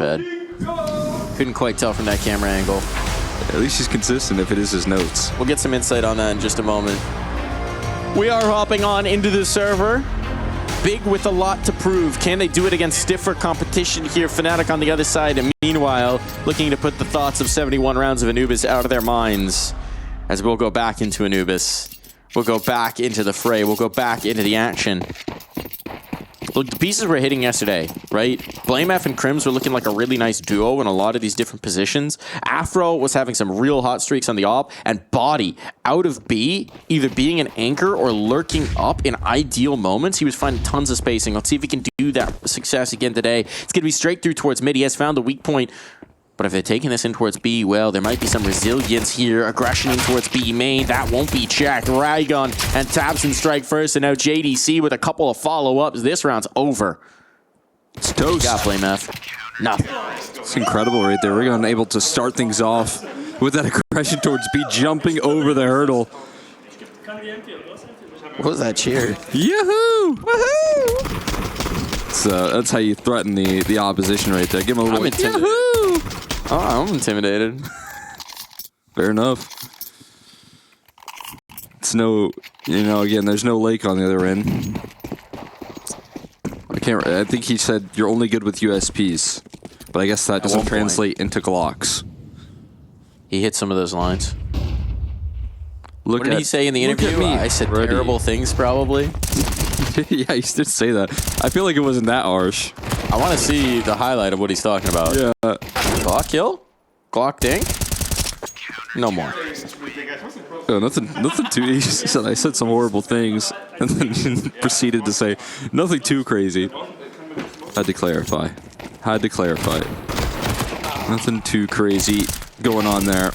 pad. Couldn't quite tell from that camera angle. At least he's consistent if it is his notes. We'll get some insight on that in just a moment. We are hopping on into the server. Big with a lot to prove. Can they do it against stiffer competition here? fnatic on the other side, and meanwhile, looking to put the thoughts of 71 rounds of Anubis out of their minds. As we'll go back into Anubis. We'll go back into the fray. We'll go back into the action. Look, the pieces were hitting yesterday, right? BlameF and Crims were looking like a really nice duo in a lot of these different positions. Afro was having some real hot streaks on the op, and Body, out of B, either being an anchor or lurking up in ideal moments. He was finding tons of spacing. Let's see if he can do that success again today. It's going to be straight through towards mid. He has found the weak point. But if they're taking this in towards B, well, there might be some resilience here. Aggression in towards B main. That won't be checked. Rygon and Tabson strike first, and now JDC with a couple of follow-ups. This round's over. It's toast. Got BlameF. Nothing. It's incredible right there. We're able to start things off with that aggression towards B, jumping over the hurdle. What was that cheer? Yahoo! Woohoo! That's how you threaten the opposition right there. Give him a little Yahoo! Oh, I'm intimidated. Fair enough. It's no, again, there's no lake on the other end. I think he said you're only good with USPs, but I guess that doesn't translate into Glocks. He hit some of those lines. What did he say in the interview? I said terrible things, probably. Yeah, he did say that. I feel like it wasn't that harsh. I want to see the highlight of what he's talking about. Yeah. Glock kill? Glock ding? No more. No, nothing too. He just said I said some horrible things, and then proceeded to say nothing too crazy. Had to clarify. Nothing too crazy going on there.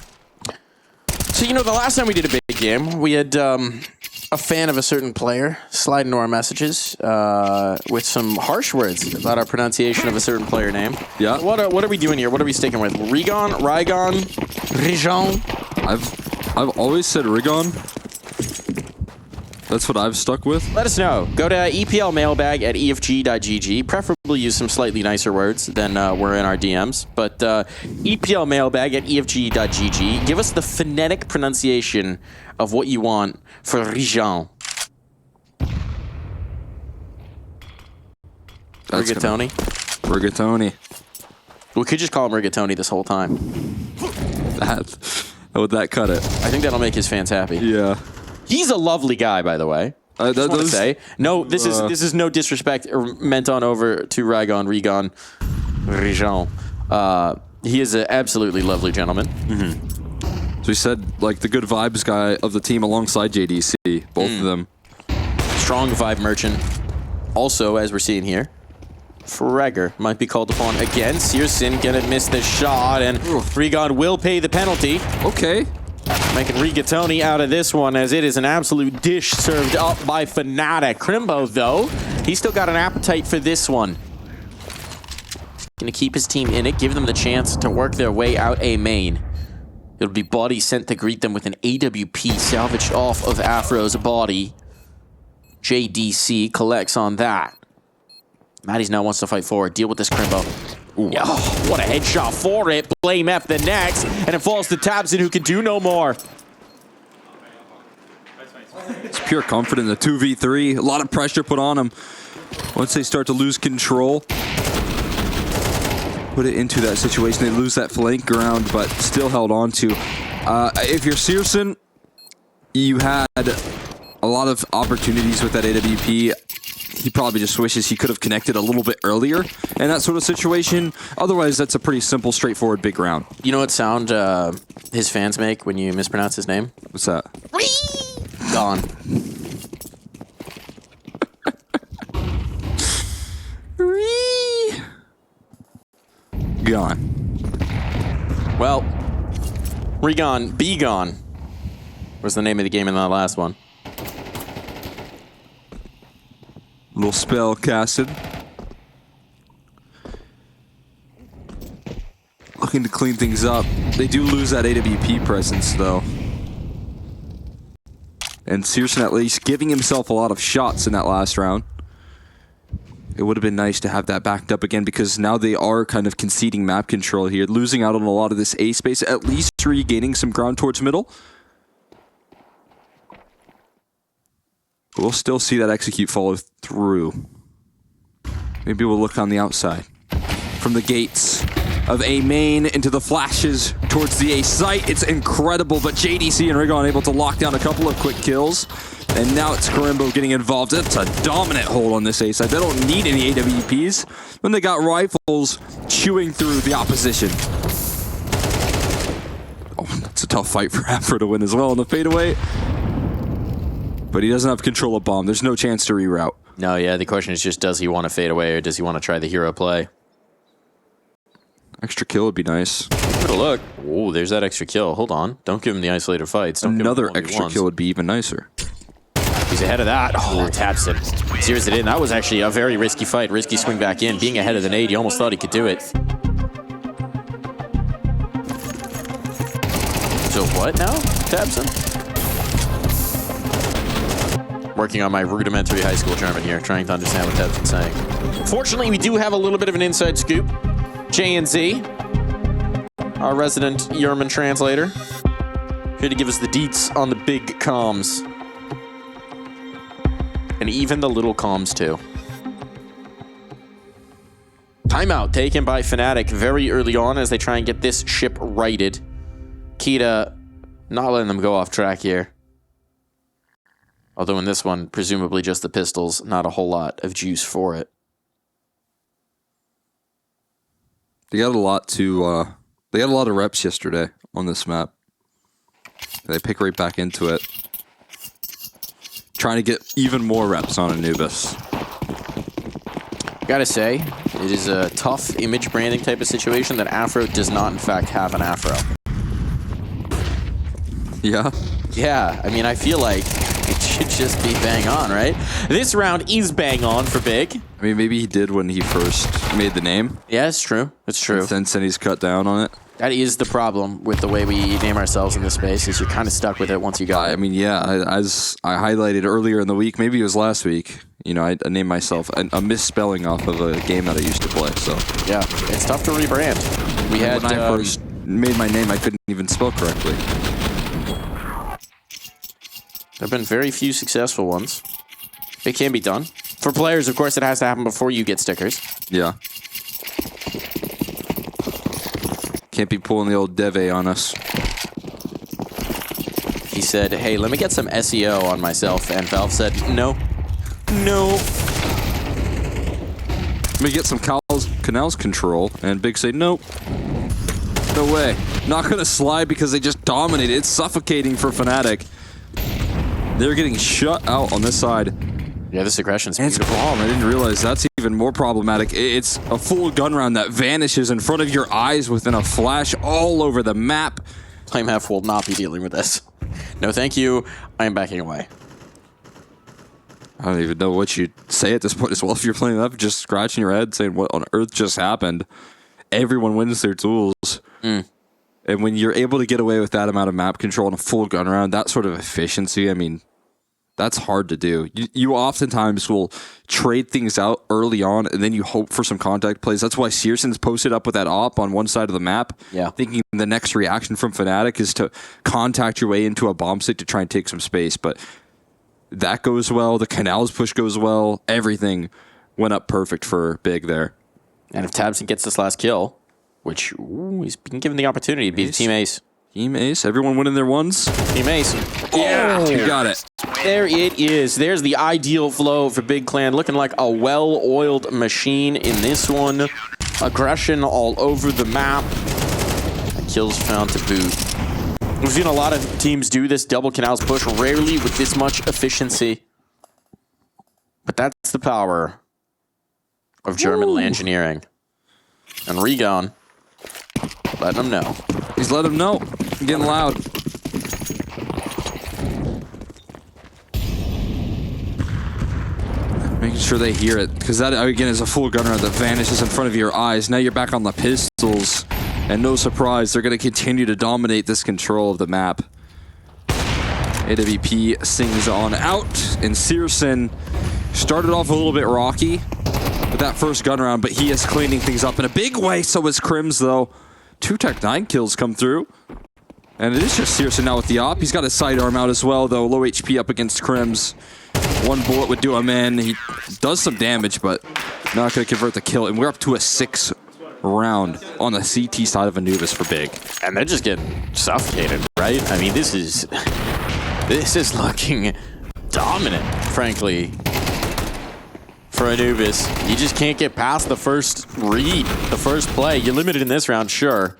So the last time we did a big game, we had a fan of a certain player slide into our messages with some harsh words about our pronunciation of a certain player name. Yeah. What are we doing here? What are we sticking with? Rygon? I've always said Rigon. That's what I've stuck with. Let us know. Go to EPL mailbag at efg.gg. Preferably use some slightly nicer words than were in our DMs. But EPL mailbag at efg.gg. Give us the phonetic pronunciation of what you want for Rigon. Rigatoni. We could just call him Rigatoni this whole time. Would that cut it? I think that'll make his fans happy. Yeah. He's a lovely guy, by the way. Just want to say, no, this is no disrespect meant on over to Rigon. He is an absolutely lovely gentleman. Mm-hmm. So he said, like, the good vibes guy of the team alongside JDC, both of them. Strong vibe merchant. Also, as we're seeing here, Fragger might be called upon again. Searson gonna miss the shot, and Rigon will pay the penalty. Okay. Making Rigatoni out of this one, as it is an absolute dish served up by fnatic. Crimbo, though, he's still got an appetite for this one. Gonna keep his team in it, give them the chance to work their way out A main. It'll be Body sent to greet them with an AWP salvaged off of Afro's Body. JDC collects on that. Matty's now wants to fight forward. Deal with this Crimbo. Yeah, what a headshot for it. BlameF the next, and it falls to Tabson, who can do no more. It's pure comfort in the 2v3. A lot of pressure put on him. Once they start to lose control, put it into that situation. They lose that flank ground, but still held on to. If you're Searson, you had a lot of opportunities with that AWP. He probably just wishes he could have connected a little bit earlier in that sort of situation. Otherwise, that's a pretty simple, straightforward big round. You know what sound his fans make when you mispronounce his name? What's that? Gone. Gone. Well, Rigon, Be Gone was the name of the game in that last one. Little spell casted. Looking to clean things up. They do lose that AWP presence, though. And Searson at least giving himself a lot of shots in that last round. It would have been nice to have that backed up again because now they are kind of conceding map control here, losing out on a lot of this A space, at least regaining some ground towards middle. We'll still see that execute follow through. Maybe we'll look on the outside. From the gates of A main into the flashes towards the A site. It's incredible, but JDC and Rigon able to lock down a couple of quick kills. And now it's Karimbo getting involved. It's a dominant hold on this A site. They don't need any AWPs when they got rifles chewing through the opposition. Oh, that's a tough fight for Afro to win as well on the fadeaway. But he doesn't have control of bomb. There's no chance to reroute. No, yeah, the question is just, does he want to fade away or does he want to try the hero play? Extra kill would be nice. Give it a look. Oh, there's that extra kill. Hold on. Don't give him the isolated fights. Don't Another give him extra kill would be even nicer. He's ahead of that. Oh, taps him. Zeroes it in. That was actually a very risky fight. Risky swing back in. Being ahead of the nade, you almost thought he could do it. So what now? Taps him? Working on my rudimentary high school German here, trying to understand what Tabson's saying. Fortunately, we do have a little bit of an inside scoop. J&Z, our resident German translator, here to give us the deets on the big comms. And even the little comms, too. Timeout taken by fnatic very early on as they try and get this ship righted. Kita not letting them go off track here. Although in this one, presumably just the pistols, not a whole lot of juice for it. They got a lot to. They got a lot of reps yesterday on this map. They pick right back into it, trying to get even more reps on Anubis. Gotta say, it is a tough image branding type of situation that Afro does not, in fact, have an Afro. Yeah. Yeah, I mean, I feel like it should just be bang on, right? This round is bang on for Big. I mean, maybe he did when he first made the name. Yeah, it's true. It's true. And since then, he's cut down on it. That is the problem with the way we name ourselves in this space, is you're kind of stuck with it once you got it. I mean, yeah, as I highlighted earlier in the week, maybe it was last week, you know, I named myself a misspelling off of a game that I used to play, so. Yeah, it's tough to rebrand. We had, when I first made my name, I couldn't even spell correctly. There have been very few successful ones. It can be done. For players, of course, it has to happen before you get stickers. Yeah. Can't be pulling the old Deve on us. He said, hey, let me get some SEO on myself. And Valve said, no. No. Let me get some canals control. And Big say, nope. No way. Not going to slide because they just dominated. It's suffocating for fnatic. They're getting shut out on this side. Yeah, this aggression's and it's beautiful. bomb. I didn't realize that's even more problematic. It's a full gun round that vanishes in front of your eyes within a flash all over the map. Timehalf will not be dealing with this. No, thank you. I am backing away. I don't even know what you'd say at this point as well. If you're playing up, just scratching your head saying, what on earth just happened? Everyone wins their tools. And when you're able to get away with that amount of map control and a full gun round, that sort of efficiency, I mean, that's hard to do. You oftentimes will trade things out early on, and then you hope for some contact plays. That's why Searson's posted up with that op on one side of the map, thinking the next reaction from fnatic is to contact your way into a bomb site to try and take some space. But that goes well. The canals push goes well. Everything went up perfect for Big there. And if Tabson gets this last kill, which he's been given the opportunity to be the team ace. Team ace. Everyone winning their ones. Team ace. Yeah, you got it. There it is. There's the ideal flow for Big Clan. Looking like a well-oiled machine in this one. Aggression all over the map. Kills found to boot. We've seen a lot of teams do this double canals push, rarely with this much efficiency. But that's the power of German engineering. And Regon letting them know. He's letting them know. Getting loud. Making sure they hear it. Because that, again, is a full gun round that vanishes in front of your eyes. Now you're back on the pistols. And no surprise, they're going to continue to dominate this control of the map. AWP sings on out. And Searson started off a little bit rocky. with that first gun round, but he is cleaning things up in a big way. So is Crims, though. 2 Tech 9 kills come through. And it is just Searson now with the op. He's got his sidearm out as well, though. Low HP up against Crims. 1 bullet would do him in. He does some damage, but not going to convert the kill. And we're up to a 6 round on the CT side of Anubis for Big. And they're just getting suffocated, right? I mean, this is looking dominant, frankly, for Anubis. You just can't get past the first read, the first play. You're limited in this round, sure.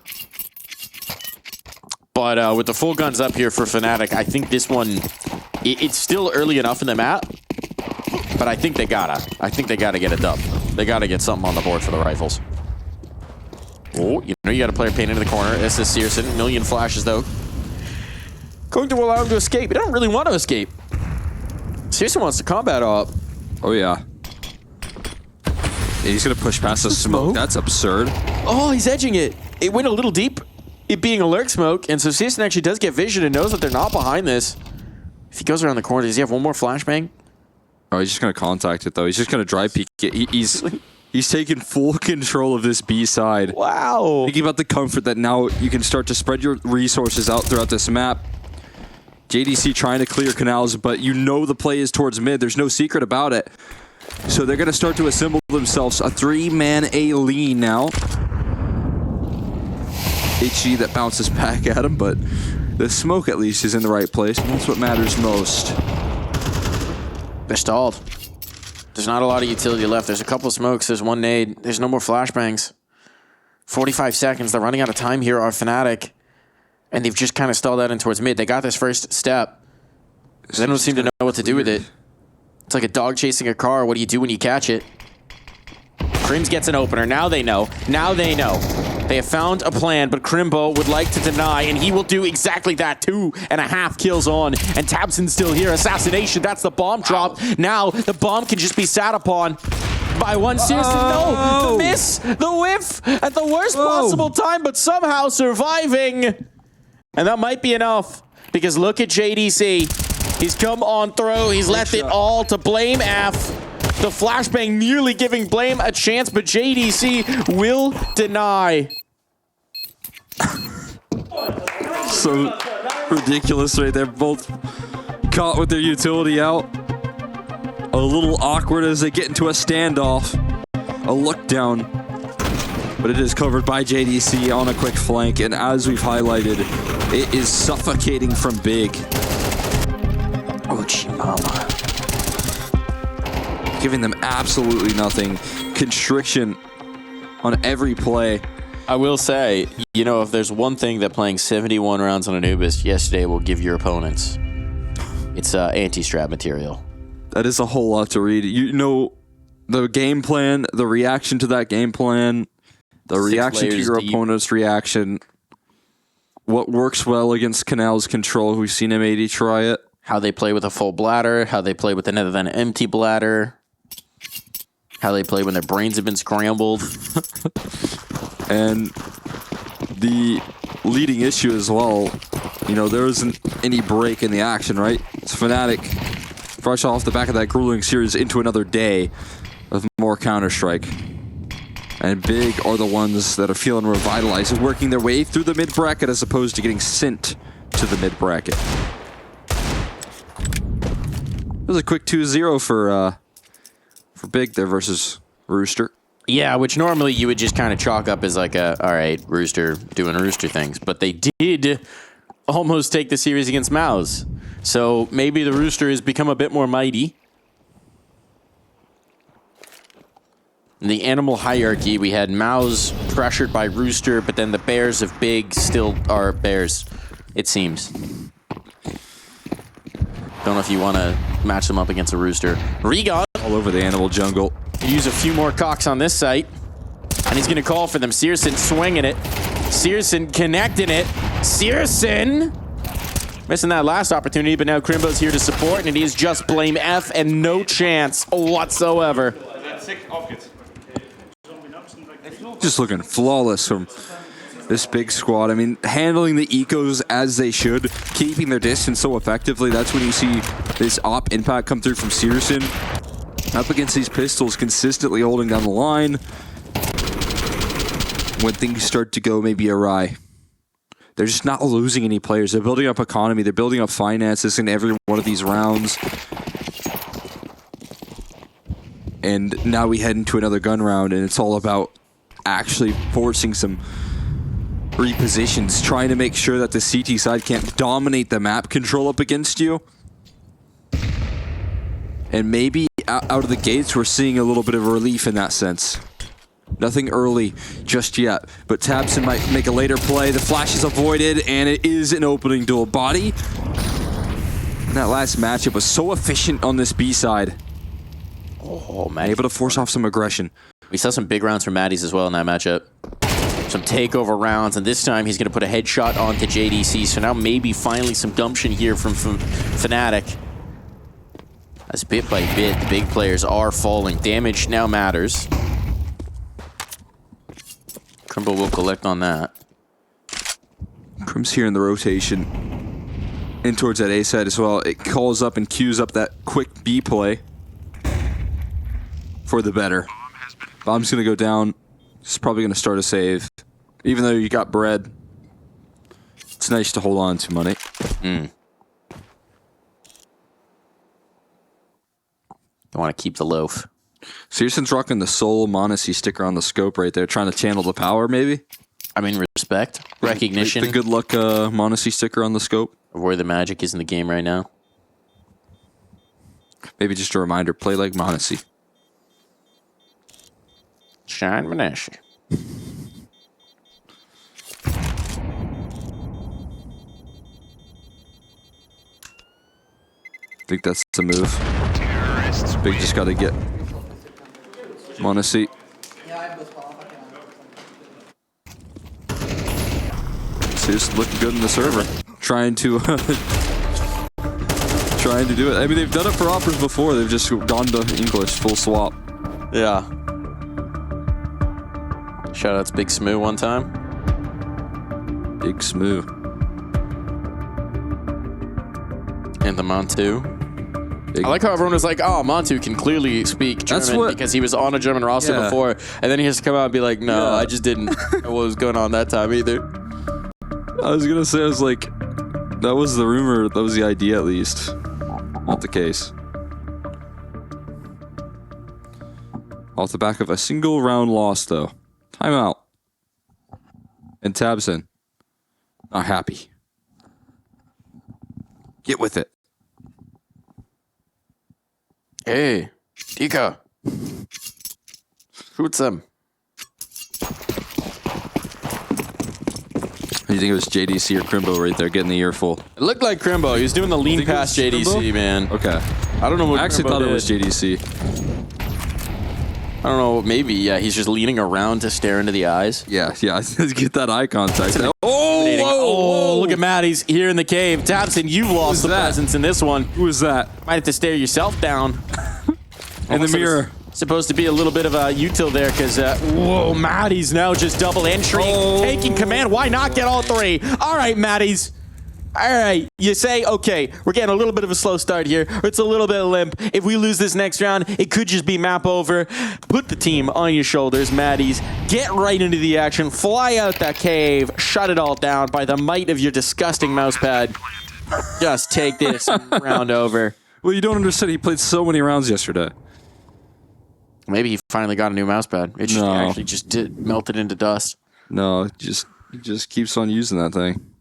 But with the full guns up here for fnatic, I think this one, it's still early enough in the map, but I think they gotta get a dub. They gotta get something on the board for the rifles. Oh, you know you got a player painted into the corner. This is Searson. Million flashes, though. Going to allow him to escape. He doesn't really want to escape. Searson wants to combat up. Oh, yeah. He's going to push past the smoke. That's absurd. Oh, he's edging it. It went a little deep, it being a lurk smoke, and so Searson actually does get vision and knows that they're not behind this. If he goes around the corner, does he have one more flashbang? Oh, he's just going to contact it, though. He's just going to dry peek it. He's taking full control of this B side. Wow. Thinking about the comfort that now you can start to spread your resources out throughout this map. JDC trying to clear canals, but you know the play is towards mid. There's no secret about it. So they're going to start to assemble themselves. A 3-man A lean now. HG that bounces back at him, but the smoke at least is in the right place. And that's what matters most. They're stalled. There's not a lot of utility left. There's a couple of smokes. There's 1 nade. There's no more flashbangs. 45 seconds. They're running out of time here, our fnatic. And they've just kind of stalled out in towards mid. They got this first step. They don't seem to know what to do with it. It's like a dog chasing a car. What do you do when you catch it? Crims gets an opener. Now they know. Now they know. They have found a plan, but Crimbo would like to deny, and he will do exactly that. 2.5 kills on, and Tabson's still here. Assassination, that's the bomb drop. Now, the bomb can just be sat upon by one Searson. No, the miss, the whiff, at the worst possible time, but somehow surviving. And that might be enough, because look at JDC. He's come on through. He's left it all to Blame F. The flashbang nearly giving Blame a chance, but JDC will deny. So ridiculous right there. Both caught with their utility out. A little awkward as they get into a standoff. A look down. But it is covered by JDC on a quick flank. And as we've highlighted, it is suffocating from Big. Oh, gee, mama. Giving them absolutely nothing. Constriction on every play. I will say, you know, if there's one thing that playing 71 rounds on Anubis yesterday will give your opponents, it's anti-strat material. That is a whole lot to read. You know, the game plan, the reaction to that game plan, the reaction to your opponent's reaction, what works well against Canal's control. We've seen M80 try it. How they play with a full bladder, how they play with another than an empty bladder, how they play when their brains have been scrambled. And the leading issue as well, you know, there isn't any break in the action, right? It's fnatic fresh off the back of that grueling series into another day of more Counter-Strike. And Big are the ones that are feeling revitalized and working their way through the mid-bracket as opposed to getting sent to the mid-bracket. It was a quick 2-0 for Big there versus Rooster. Yeah, which normally you would just kind of chalk up as like a, all right, Rooster doing Rooster things. But they did almost take the series against Mouse. So maybe the Rooster has become a bit more mighty. In the animal hierarchy, we had Mouse pressured by Rooster, but then the Bears of Big still are Bears, it seems. Don't know if you want to match them up against a Rooster. Regon all over the animal jungle. Use a few more cocks on this site. And he's going to call for them. Searson swinging it. Searson connecting it. Searson missing that last opportunity, but now Crimbo's here to support, and it is just Blame F and no chance whatsoever. Just looking flawless from this Big squad. I mean, handling the ecos as they should, keeping their distance so effectively. That's when you see this op impact come through from Searson. Up against these pistols, consistently holding down the line. When things start to go maybe awry, they're just not losing any players. They're building up economy. They're building up finances in every one of these rounds. And now we head into another gun round, and it's all about actually forcing some repositions, trying to make sure that the CT side can't dominate the map control up against you. And maybe out of the gates, we're seeing a little bit of relief in that sense. Nothing early just yet, but tabseN might make a later play. The flash is avoided, and it is an opening dual body. And that last matchup was so efficient on this B side. Oh, man. Able to force off some aggression. We saw some big rounds from Matties as well in that matchup. Some takeover rounds, and this time he's going to put a headshot onto JDC. So now maybe finally some gumption here from fnatic. As bit by bit, the big players are falling. Damage now matters. Crimbo will collect on that. Crim's here in the rotation. In towards that A side as well. It calls up and queues up that quick B play. For the better. Bomb's going to go down. It's probably going to start a save. Even though you got bread, it's nice to hold on to money. They want to keep the loaf. Searson's rocking the Soul Monacy sticker on the scope right there, trying to channel the power, maybe? I mean, respect, recognition. The good luck Monacy sticker on the scope. Of where the magic is in the game right now. Maybe just a reminder, play like Monacy. Shine Monacy. I think that's the move. Big just got to get Monacy. Just looking good in the server. Trying to trying to do it. I mean, they've done it for offers before. They've just gone to English full swap. Yeah. Shout out to Big Smoo one time. Big Smoo. And the Montu. I like how everyone was like, oh, Montu can clearly speak German because he was on a German roster before. And then he has to come out and be like, no, I just didn't know what was going on that time either. I was going to say, I was like, that was the rumor. That was the idea, at least. Not the case. Off the back of a single round loss, though. Timeout. And tabseN. Not happy. Get with it. Hey, Dika. Shoot some. You think it was JDC or Crimbo right there getting the earful? It looked like Crimbo. He was doing the lean past JDC, Crimbo? man. Okay. I don't know what I actually Crimbo thought did. it was JDC. I don't know. Maybe, yeah. He's just leaning around to stare into the eyes. Yeah. Get that eye contact. Oh, look at Matt. He's here in the cave. tabseN, you've lost the presence in this one. Who is that? Might have to stare yourself down. In the mirror. Supposed to be a little bit of a util there because, whoa, Maddie's now just double entry, taking command. Why not get all three? All right, Maddie's. All right, you say, okay, we're getting a little bit of a slow start here. It's a little bit limp. If we lose this next round, it could just be map over. Put the team on your shoulders, Maddie's. Get right into the action. Fly out that cave. Shut it all down by the might of your disgusting mousepad. Just take this round over. Well, you don't understand. He played so many rounds yesterday. Maybe he finally got a new mousepad. It just actually just melted into dust. No, he just keeps on using that thing.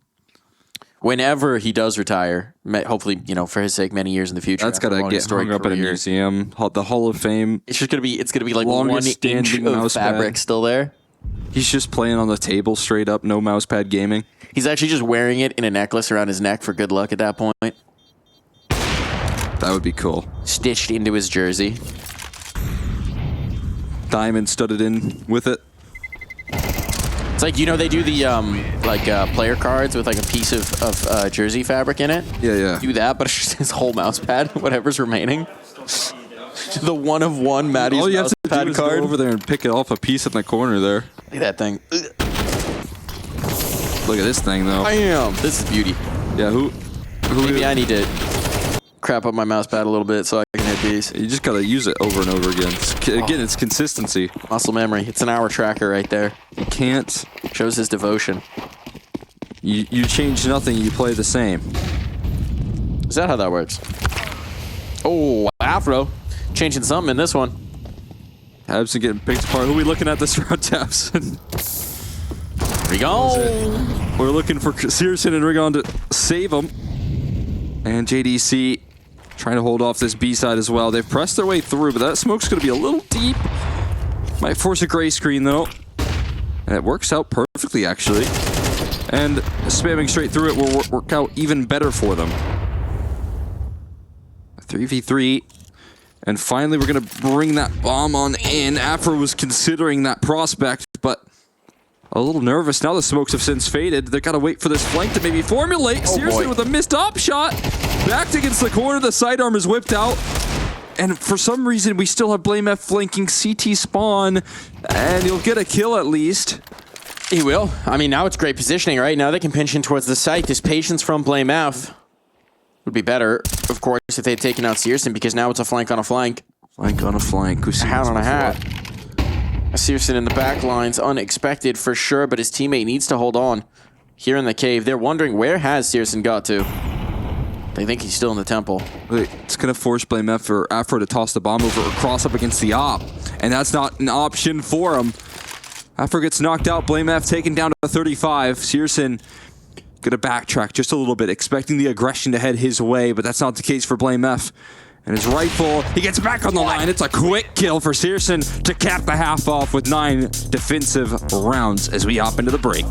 Whenever he does retire, hopefully, you know, for his sake, many years in the future. That's got to get hung up at a museum. The Hall of Fame. It's just gonna be like 1 inch of fabric still there. He's just playing on the table straight up, no mousepad gaming. He's actually just wearing it in a necklace around his neck for good luck at that point. That would be cool. Stitched into his jersey. Diamond studded in with it. It's like, you know, they do the player cards with like a piece of jersey fabric in it. Yeah. Do that, but it's just his whole mousepad, whatever's remaining. The 1 of 1 Maddie's All you have to do mousepad is card. go over there and pick it off a piece in the corner there. Look at that thing. Look at this thing though. Bam! This is beauty. Yeah, who Maybe I need to crap up my mouse pad a little bit so I can hit these. You just gotta use it over and over again. Again, it's consistency. Muscle memory. It's an hour tracker right there. You can't. Shows his devotion. You change nothing, you play the same. Is that how that works? Oh, Afro. Changing something in this one. Tabson getting picked apart. Who are we looking at this round, Tabson? Rigon. We're looking for Searson and Rigon to save him. And JDC trying to hold off this B side as well. They've pressed their way through, but that smoke's going to be a little deep. Might force a gray screen, though. And it works out perfectly, actually. And spamming straight through it will work out even better for them. 3v3. And finally, we're going to bring that bomb on in. Afro was considering that prospect, but a little nervous. Now the smokes have since faded. They've got to wait for this flank to maybe formulate. Oh, Searson with a missed op shot. Backed against the corner. The sidearm is whipped out. And for some reason, we still have Blame F flanking CT spawn. And he'll get a kill at least. He will. I mean, now it's great positioning, right? Now they can pinch in towards the site. This patience from Blame F would be better, of course, if they had taken out Searson, because now it's a flank on a flank. Flank on a flank. Who's a hat on a hat. Searson in the back line's unexpected for sure, but his teammate needs to hold on here in the cave. They're wondering, where has Searson got to? They think he's still in the temple. Wait, it's going to force Blame F for Afro to toss the bomb over or cross up against the op. And that's not an option for him. Afro gets knocked out. Blame F taken down to 35. Searson gonna backtrack just a little bit, expecting the aggression to head his way, but that's not the case for Blame F. And his rifle, he gets back on the line. It's a quick kill for Searson to cap the half off with 9 defensive rounds as we hop into the break.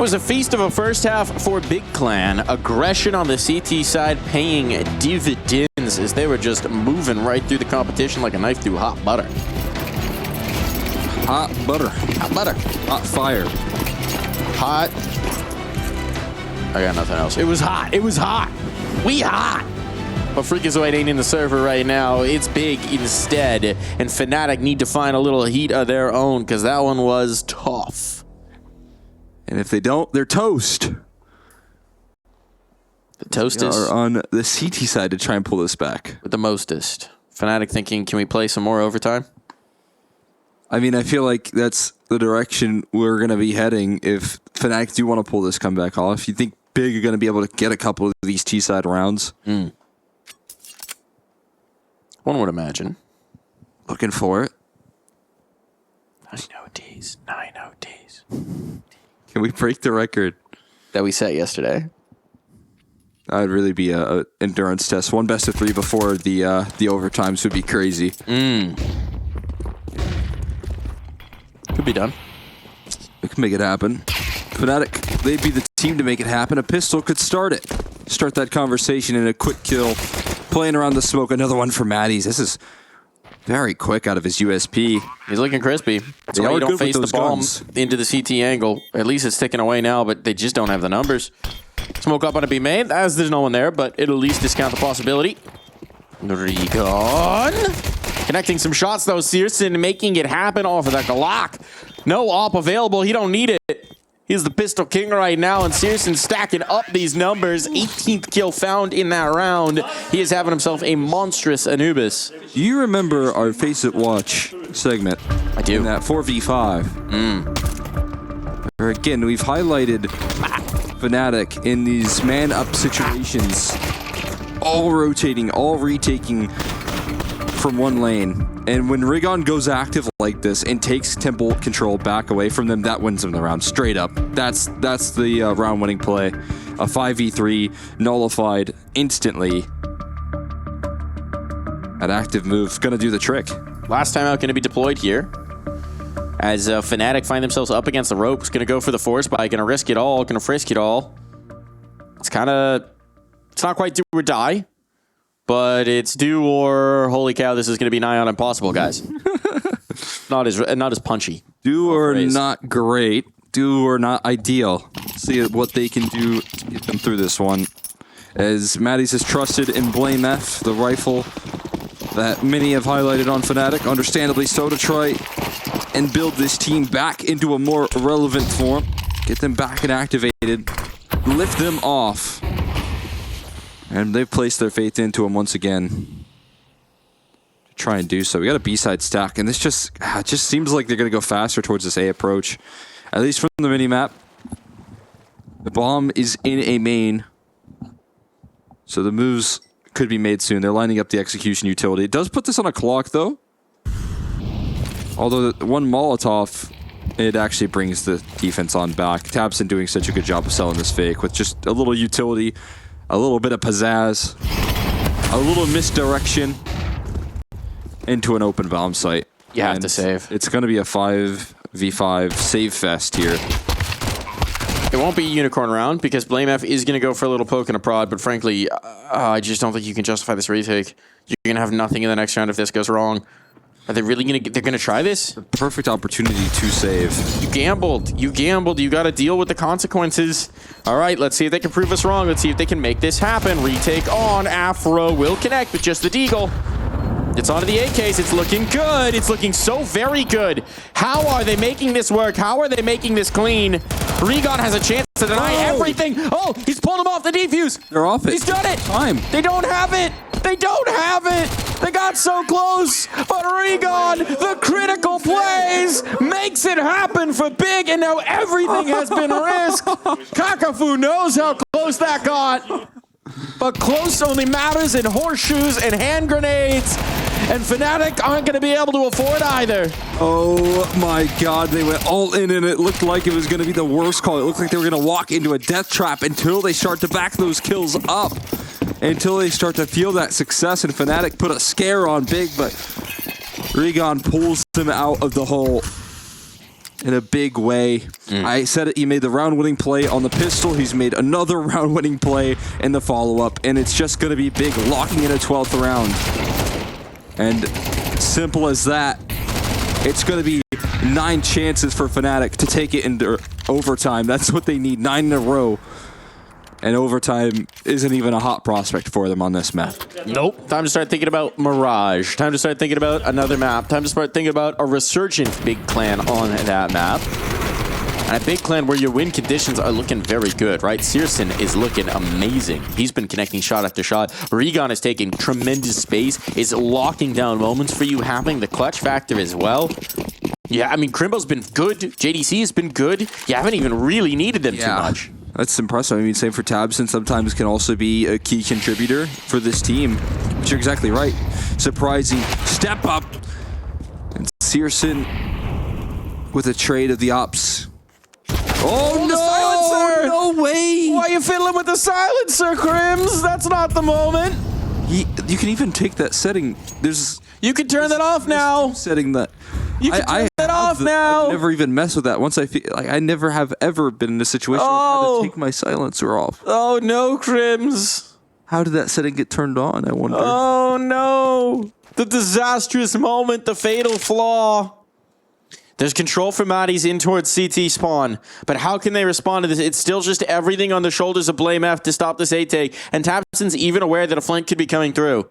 was a feast of a first half for Big Clan. Aggression on the CT side paying dividends as they were just moving right through the competition like a knife through hot butter. Hot butter. Hot butter. Hot fire. Hot. I got nothing else. It was hot. It was hot. We hot. But Freakazoid ain't in the server right now. It's Big instead. And fnatic need to find a little heat of their own because that one was tough. And if they don't, they're toast. The toastest are on the CT side to try and pull this back. with the mostest. fnatic thinking, can we play some more overtime? I mean, I feel like that's the direction we're going to be heading if fnatic do want to pull this comeback off. You think Big are going to be able to get a couple of these T-side rounds? One would imagine. Looking for it. 9 OTs. 9 OTs. Can we break the record That we set yesterday. that would really be a endurance test. One best of 3 before the overtimes would be crazy. Could be done. We can make it happen. fnatic, they'd be the team to make it happen. A pistol could start it. Start that conversation in a quick kill. Playing around the smoke. Another one for Matties. This is very quick out of his USP. He's looking crispy. That's why you don't face the bomb into the CT angle. At least it's ticking away now, but they just don't have the numbers. Smoke up on a B main, as there's no one there, but it'll at least discount the possibility. Recon. Connecting some shots, though. Searson making it happen off of that Glock. No op available. He don't need it. He's the pistol king right now, and Searson stacking up these numbers. 18th kill found in that round. He is having himself a monstrous Anubis. Do you remember our Face It Watch segment? I do. In that 4v5. Where again, we've highlighted fnatic in these man-up situations. All rotating, all retaking from one lane. And when Rigon goes active like this and takes tempo control back away from them, that wins them the round, straight up. That's the round-winning play. A 5v3 nullified instantly. That active move gonna do the trick. Last time out going to be deployed here. As fnatic find themselves up against the ropes, going to go for the force buy, going to risk it all, going to frisk it all. It's not quite do or die. But it's do or holy cow, this is going to be nigh on impossible, guys. not as punchy. Do or not great. Do or not ideal. See what they can do to get them through this one. As Matties has trusted in Blame F, the rifle that many have highlighted on fnatic, understandably so, to try and build this team back into a more relevant form. Get them back and activated. Lift them off. And they've placed their faith into him once again. To try and do so. We got a B-side stack, and this just seems like they're going to go faster towards this A approach. At least from the mini-map. The bomb is in a main. So the moves could be made soon. They're lining up the execution utility. It does put this on a clock, though. Although the one Molotov, it actually brings the defense on back. Tabson doing such a good job of selling this fake with just a little utility. A little bit of pizzazz, a little misdirection into an open bomb site. You have to save. It's going to be a 5v5 save fest here. It won't be a unicorn round because Blame F is going to go for a little poke and a prod, but frankly, I just don't think you can justify this retake. You're going to have nothing in the next round if this goes wrong. Are they really going to? They're going to try this? The perfect opportunity to save. You gambled. You gambled. You got to deal with the consequences. All right, let's see if they can prove us wrong. Let's see if they can make this happen. Retake on. Afro will connect with just the deagle. It's onto the AKs. It's looking good. It's looking so very good. How are they making this work? How are they making this clean? Regon has a chance to deny everything. Oh, he's pulled him off the defuse. They're off it. He's done it. Time. They don't have it. They don't have it. They got so close. But Regon, the critical plays, makes it happen for Big. And now everything has been risked. Kakafu knows how close that got. But close only matters in horseshoes and hand grenades. And fnatic aren't going to be able to afford either. Oh my god, they went all in and it looked like it was going to be the worst call. It looked like they were going to walk into a death trap until they start to back those kills up. Until they start to feel that success, and fnatic put a scare on Big, but Regon pulls them out of the hole. in a big way. I said it, he made the round-winning play on the pistol. He's made another round-winning play in the follow-up, and it's just going to be big, locking in a 12th round. And simple as that, it's going to be 9 chances for fnatic to take it into overtime. That's what they need, 9 in a row. And overtime isn't even a hot prospect for them on this map. Nope. Time to start thinking about Mirage. Time to start thinking about another map. Time to start thinking about a resurgent big clan on that map. And a big clan where your win conditions are looking very good, right? Searson is looking amazing. He's been connecting shot after shot. Regan is taking tremendous space, is locking down moments for you, having the clutch factor as well. Yeah, I mean, Crimbo's been good. JDC has been good. You haven't even really needed them too much. That's impressive. I mean, same for Tabson. Sometimes can also be a key contributor for this team. But you're exactly right. Surprising step up. And Searson with a trade of the ops. Oh, no! Silencer! No way! Why are you fiddling with the silencer, Crims? That's not the moment. You can even take that setting. You can turn that off now. Setting that. You can turn that off now. I've never even messed with that. Once I feel like I never have ever been in a situation where I've had to take my silencer off. Oh no, Crims. How did that setting get turned on, I wonder? Oh no. The disastrous moment, the fatal flaw. There's control for Maddie's in towards CT spawn, but how can they respond to this? It's still just everything on the shoulders of Blame F to stop this A-take, and Tabson's even aware that a flank could be coming through.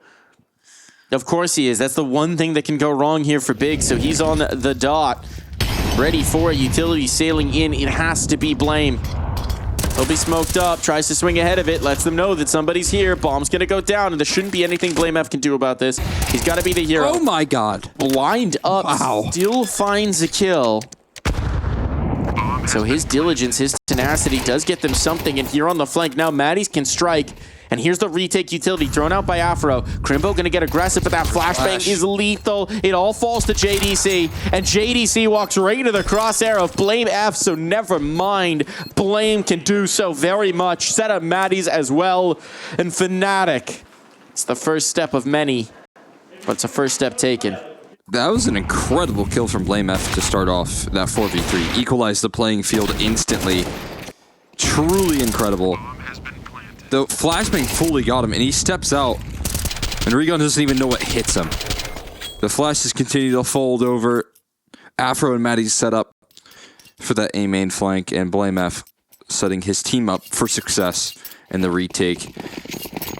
Of course he is. That's the one thing that can go wrong here for Big, so he's on the dot, ready for a utility sailing in. It has to be Blame. He'll be smoked up, tries to swing ahead of it, lets them know that somebody's here. Bomb's gonna go down, and there shouldn't be anything Blame F can do about this. He's gotta be the hero. Oh my god. Blind up, wow. Still finds a kill. So his diligence, his tenacity does get them something, and here on the flank, now Maddie's can strike. And here's the retake utility thrown out by Afro. Crimbo gonna get aggressive, but that flashbang is lethal. It all falls to JDC, and JDC walks right into the crosshair of Blame F, so never mind. Blame can do so very much. Set up Maddie's as well. And fnatic, it's the first step of many, but it's a first step taken. That was an incredible kill from Blame F to start off that 4v3. Equalized the playing field instantly. Truly incredible. The flashbang fully got him, and he steps out, and Regan doesn't even know what hits him. The flashes continue to fold over. Afro and Maddie's set up for that A main flank, and Blame F setting his team up for success in the retake.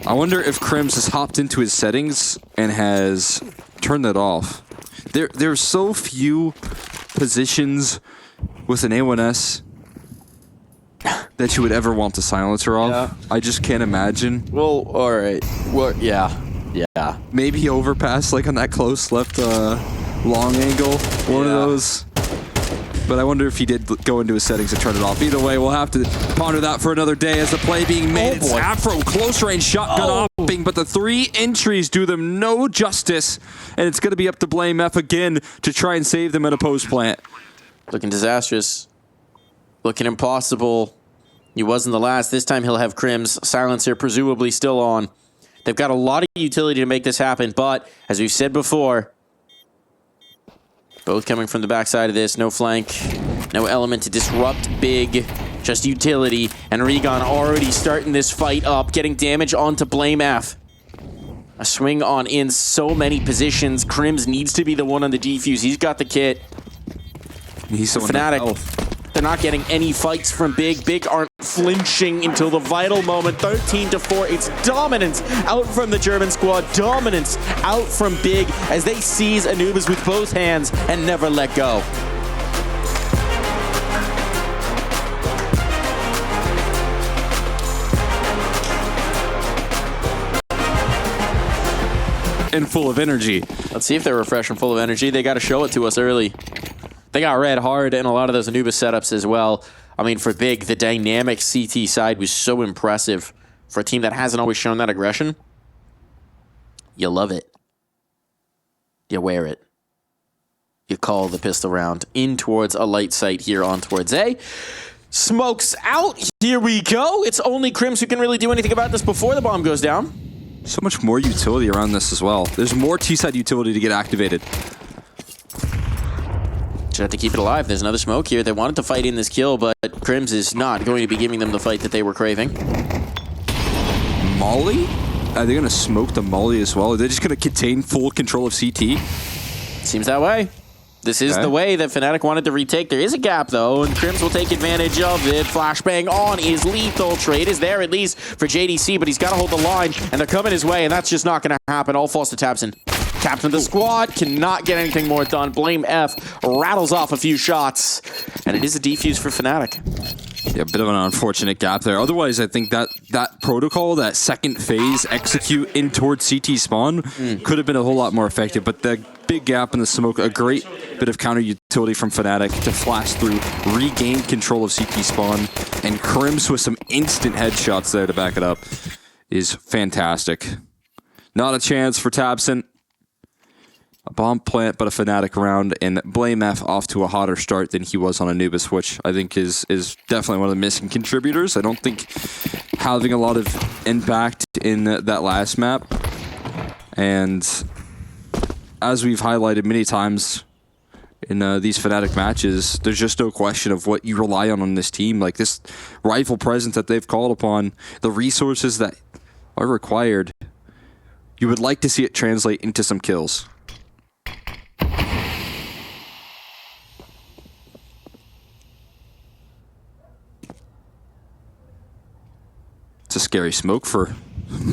I wonder if Crims has hopped into his settings and has turned that off. There's so few positions with an A1S that you would ever want the silencer off. Yeah. I just can't imagine. Well, all right. Well, yeah. Maybe overpass, like on that close left long angle. One of those. But I wonder if he did go into his settings and turn it off. Either way, we'll have to ponder that for another day as the play being made. It's Afro, close range shotgun hopping, but the 3 entries do them no justice. And it's going to be up to Blame F again to try and save them at a post plant. Looking disastrous. Looking impossible. He wasn't the last. This time he'll have Crims. Silencer presumably still on. They've got a lot of utility to make this happen, but as we've said before, both coming from the backside of this. No flank, no element to disrupt Big, just utility. And Regan already starting this fight up, getting damage onto Blame F. A swing on in so many positions. Crims needs to be the one on the defuse. He's got the kit. He's so fnatic. They're not getting any fights from Big. Big aren't flinching until the vital moment. 13-4. It's dominance out from the German squad. Dominance out from Big as they seize Anubis with both hands and never let go. And full of energy. Let's see if they're refreshed and full of energy. They got to show it to us early. They got red hard in a lot of those Anubis setups as well. I mean, for Big, the dynamic CT side was so impressive. For a team that hasn't always shown that aggression, you love it. You wear it. You call the pistol round in towards a light sight here on towards A. Smokes out. Here we go. It's only Crims who can really do anything about this before the bomb goes down. So much more utility around this as well. There's more T-side utility to get activated. have to keep it alive. There's another smoke here. They wanted to fight in this kill, but Crims is not going to be giving them the fight that they were craving. Molly? Are they going to smoke the Molly as well? Are they just going to contain full control of CT? Seems that way. This is the way that fnatic wanted to retake. There is a gap, though, and Crims will take advantage of it. Flashbang on is lethal. Trade is there, at least, for JDC, but he's got to hold the line, and they're coming his way, and that's just not going to happen. All falls to Tabson. Captain of the squad cannot get anything more done. Blame F rattles off a few shots, and it is a defuse for fnatic. Yeah, a bit of an unfortunate gap there. Otherwise, I think that protocol, that second phase execute in towards CT spawn could have been a whole lot more effective, but the big gap in the smoke, a great bit of counter utility from fnatic to flash through, regain control of CT spawn, and Crims with some instant headshots there to back it up is fantastic. Not a chance for Tabson. A bomb plant, but a fnatic round, and Blame F off to a hotter start than he was on Anubis, which I think is definitely one of the missing contributors. I don't think having a lot of impact in that last map. And as we've highlighted many times in these fnatic matches, there's just no question of what you rely on this team. Like this rifle presence that they've called upon, the resources that are required, you would like to see it translate into some kills. It's a scary smoke for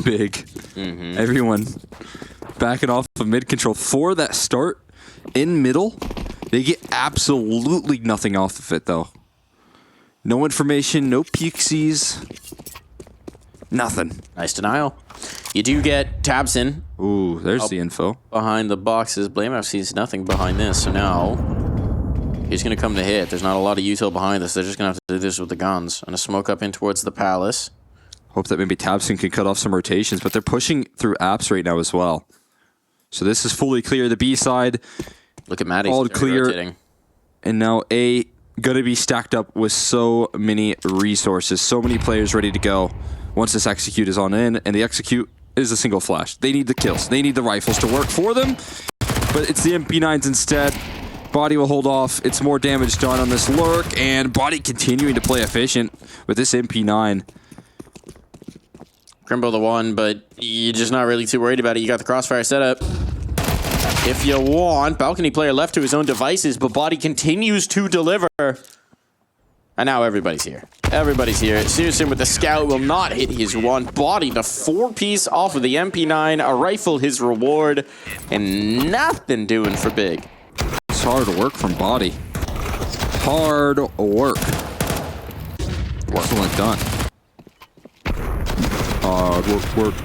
Big. Everyone backing off of mid control for that start in middle. They get absolutely nothing off of it though. No information, no pixies, nothing. Nice denial. You do get Tabson. Ooh, there's the info. Behind the boxes. Blame F sees nothing behind this, so now he's going to come to hit. There's not a lot of util behind this. They're just going to have to do this with the guns. And a smoke up in towards the palace. Hope that maybe Tabson can cut off some rotations, but they're pushing through apps right now as well. So this is fully clear. The B side. Look at Maddie. All clear. Rotating. And now A going to be stacked up with so many resources, so many players ready to go once this execute is on in, and the execute is a single flash. They need the kills. They need the rifles to work for them, but it's the MP9s instead. Body will hold off. It's more damage done on this lurk, and Body continuing to play efficient with this MP9. Crimbo the one, but you're just not really too worried about it. You got the crossfire setup. If you want, balcony player left to his own devices, but Body continues to deliver. And now everybody's here. Everybody's here. Searson with the scout will not hit his one. Body the 4-piece off of the MP9. A rifle his reward. And nothing doing for Big. It's hard work from Body. Hard work. Excellent done. Hard work.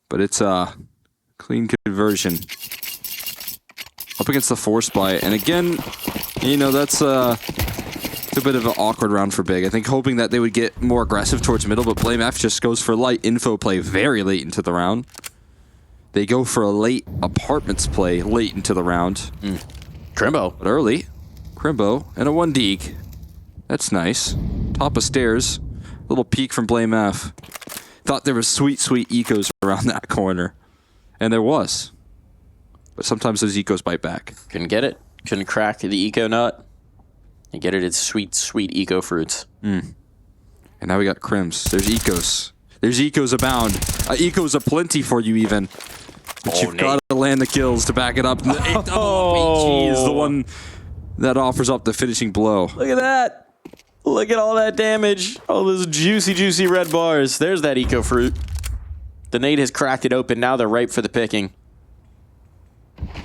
But it's a clean conversion. Up against the force buy. And again, you know, it's a bit of an awkward round for Big. I think hoping that they would get more aggressive towards middle, but Blame F just goes for light info play very late into the round. They go for a late apartments play late into the round. Crimbo. But early. Crimbo and a 1 deeg. That's nice. Top of stairs. Little peek from Blame F. Thought there was sweet, sweet ecos around that corner. And there was. But sometimes those ecos bite back. Couldn't get it. Couldn't crack the eco nut. And get it its sweet, sweet eco fruits. And now we got Crims. There's ecos. There's ecos abound. Ecos aplenty for you even. But you've got to land the kills to back it up. The HG is the one that offers up the finishing blow. Look at that. Look at all that damage. All those juicy, juicy red bars. There's that eco fruit. The nade has cracked it open. Now they're ripe for the picking.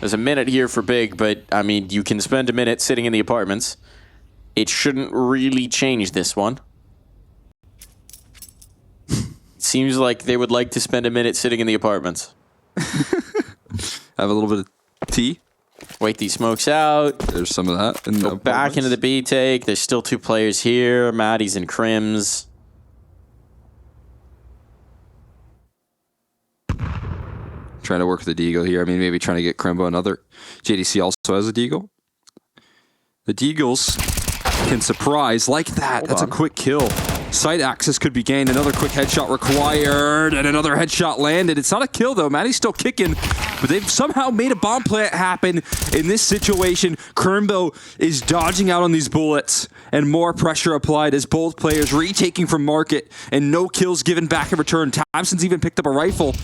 There's a minute here for Big, but, I mean, you can spend a minute sitting in the apartments. It shouldn't really change this one. It seems like they would like to spend a minute sitting in the apartments. Have a little bit of tea. Wait these smokes out. There's some of that. Go back into the B take. There's still 2 players here. Maddie's and Crims. Trying to work with the Deagle here. I mean, maybe trying to get Crimbo another. JDC also has a Deagle. The Deagles can surprise like that. That's a quick kill. Site access could be gained. Another quick headshot required, and another headshot landed. It's not a kill, though. Maddie's still kicking, but they've somehow made a bomb plant happen in this situation. Krimbo is dodging out on these bullets, and more pressure applied as both players retaking from market, and no kills given back in return. Thompson's even picked up a rifle.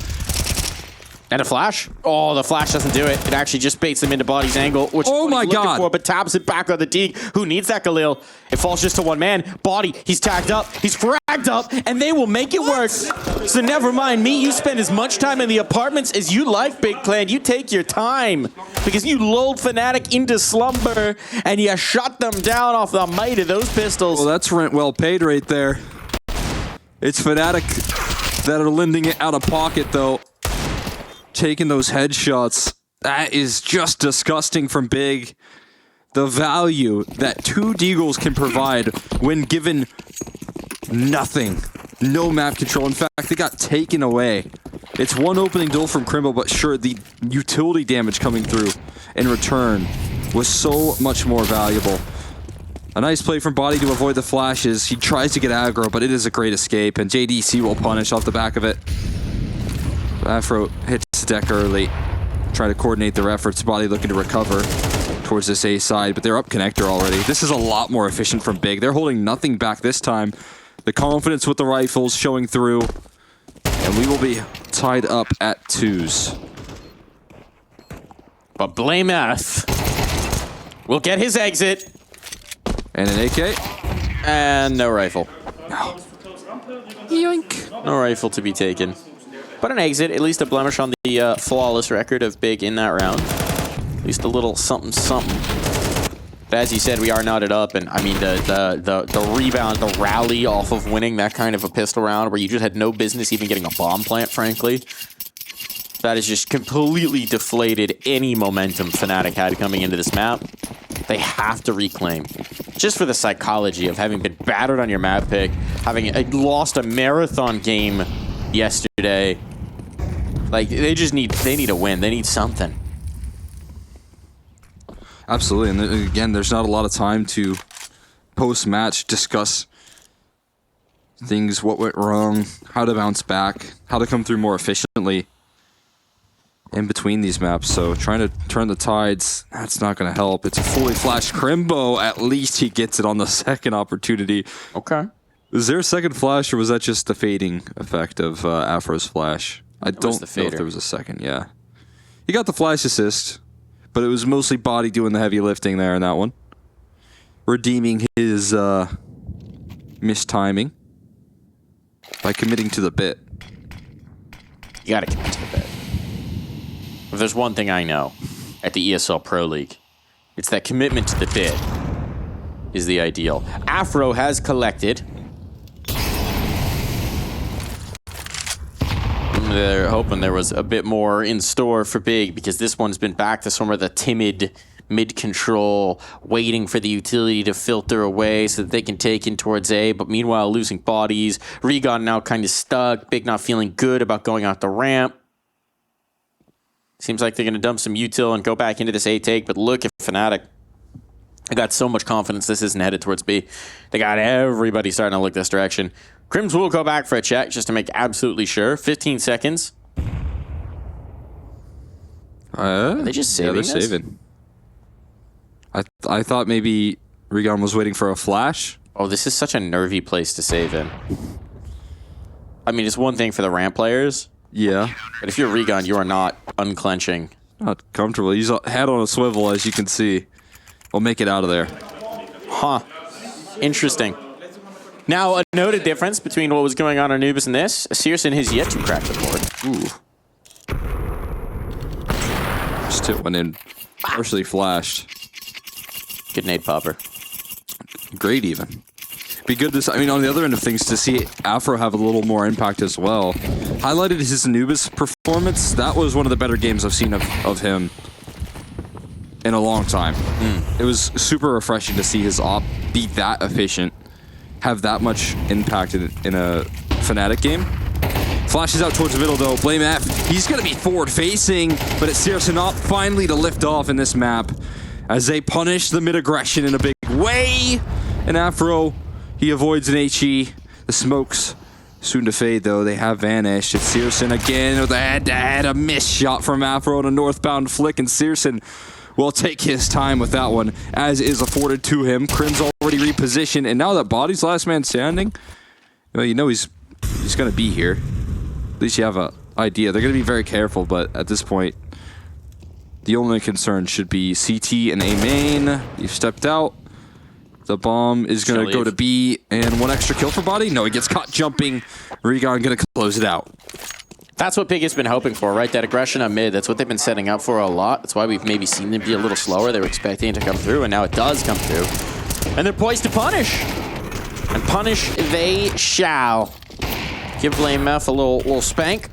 And a flash. Oh, the flash doesn't do it. It actually just baits them into Body's angle, which oh is what my he's looking God. for, but taps it back on the Deke. Who needs that, Khalil? It falls just to one man. Body, he's tagged up, he's fragged up, and they will make it work. So never mind me. You spend as much time in the apartments as you like, Big Clan. You take your time because you lulled fnatic into slumber and you shut them down off the might of those pistols. Well, that's rent well paid right there. It's fnatic that are lending it out of pocket, though. Taking those headshots, that is just disgusting from Big. The value that two Deagles can provide when given nothing. No map control. In fact, they got taken away. It's one opening duel from Krimbo, but sure, the utility damage coming through in return was so much more valuable. A nice play from Body to avoid the flashes. He tries to get aggro, but it is a great escape, and JDC will punish off the back of it. Afro hits the deck early, trying to coordinate their efforts. Body looking to recover towards this A side, but they're up connector already. This is a lot more efficient from Big. They're holding nothing back this time. The confidence with the rifles showing through, and we will be tied up at 2s. But Blame F will get his exit. And an AK. And no rifle. No. Yoink. No rifle to be taken. But an exit, at least a blemish on the flawless record of Big in that round. At least a little something, something. But as you said, we are knotted up, and I mean the rebound, the rally off of winning that kind of a pistol round where you just had no business even getting a bomb plant, frankly. That has just completely deflated any momentum fnatic had coming into this map. They have to reclaim. Just for the psychology of having been battered on your map pick, having lost a marathon game yesterday. Like, they need a win. They need something. Absolutely, and again, there's not a lot of time to post-match discuss things, what went wrong, how to bounce back, how to come through more efficiently in between these maps. So trying to turn the tides, that's not going to help. It's a fully flashed Krimbo. At least he gets it on the second opportunity. Okay. Was there a second flash, or was that just the fading effect of Afro's flash? I don't know if there was a second, yeah. He got the flash assist, but it was mostly Body doing the heavy lifting there in that one. Redeeming his mistiming by committing to the bit. You gotta commit to the bit. If there's one thing I know at the ESL Pro League, it's that commitment to the bit is the ideal. Afro has collected. They're hoping there was a bit more in store for Big, because this one's been back to some of the timid mid-control, waiting for the utility to filter away so that they can take in towards A, but meanwhile losing bodies. Regon now kind of stuck. Big not feeling good about going out the ramp. Seems like they're going to dump some util and go back into this A take, but look at fnatic. I got so much confidence this isn't headed towards B. They got everybody starting to look this direction. Crims will go back for a check just to make absolutely sure. 15 seconds. Are they just saving this? Saving. I thought maybe Regon was waiting for a flash. Oh, this is such a nervy place to save in. I mean, it's one thing for the ramp players. Yeah. But if you're Regon, you are not unclenching. Not comfortable. He's head on a swivel, as you can see. We'll make it out of there. Huh. Interesting. Now, a noted difference between what was going on Anubis and this. Searson has yet to crack the board. Ooh. Just hit one in. Partially flashed. Good nade popper. Great even. Be good to, I mean, on the other end of things, to see Afro have a little more impact as well. Highlighted his Anubis performance. That was one of the better games I've seen of him in a long time. It was super refreshing to see his op be that efficient, have that much impact in a fnatic game. Flashes out towards the middle though. Blame F. He's going to be forward facing, but it's Searson op finally to lift off in this map as they punish the mid aggression in a big way. And Afro, he avoids an HE. The smokes soon to fade, though. They have vanished. It's Searson again with a head-to-head, a missed shot from Afro and a northbound flick, and Searson will take his time with that one, as is afforded to him. Crim's already repositioned, and now that Body's last man standing, well, you know he's going to be here. At least you have an idea. They're going to be very careful, but at this point, the only concern should be CT and A main. You've stepped out. The bomb is going to go to B, and one extra kill for Body. No, he gets caught jumping. Regon going to close it out. That's what Big has been hoping for, right? That aggression on mid. That's what they've been setting up for a lot. That's why we've maybe seen them be a little slower. They were expecting it to come through, and now it does come through. And they're poised to punish. And punish they shall. Give BlameF a little spank.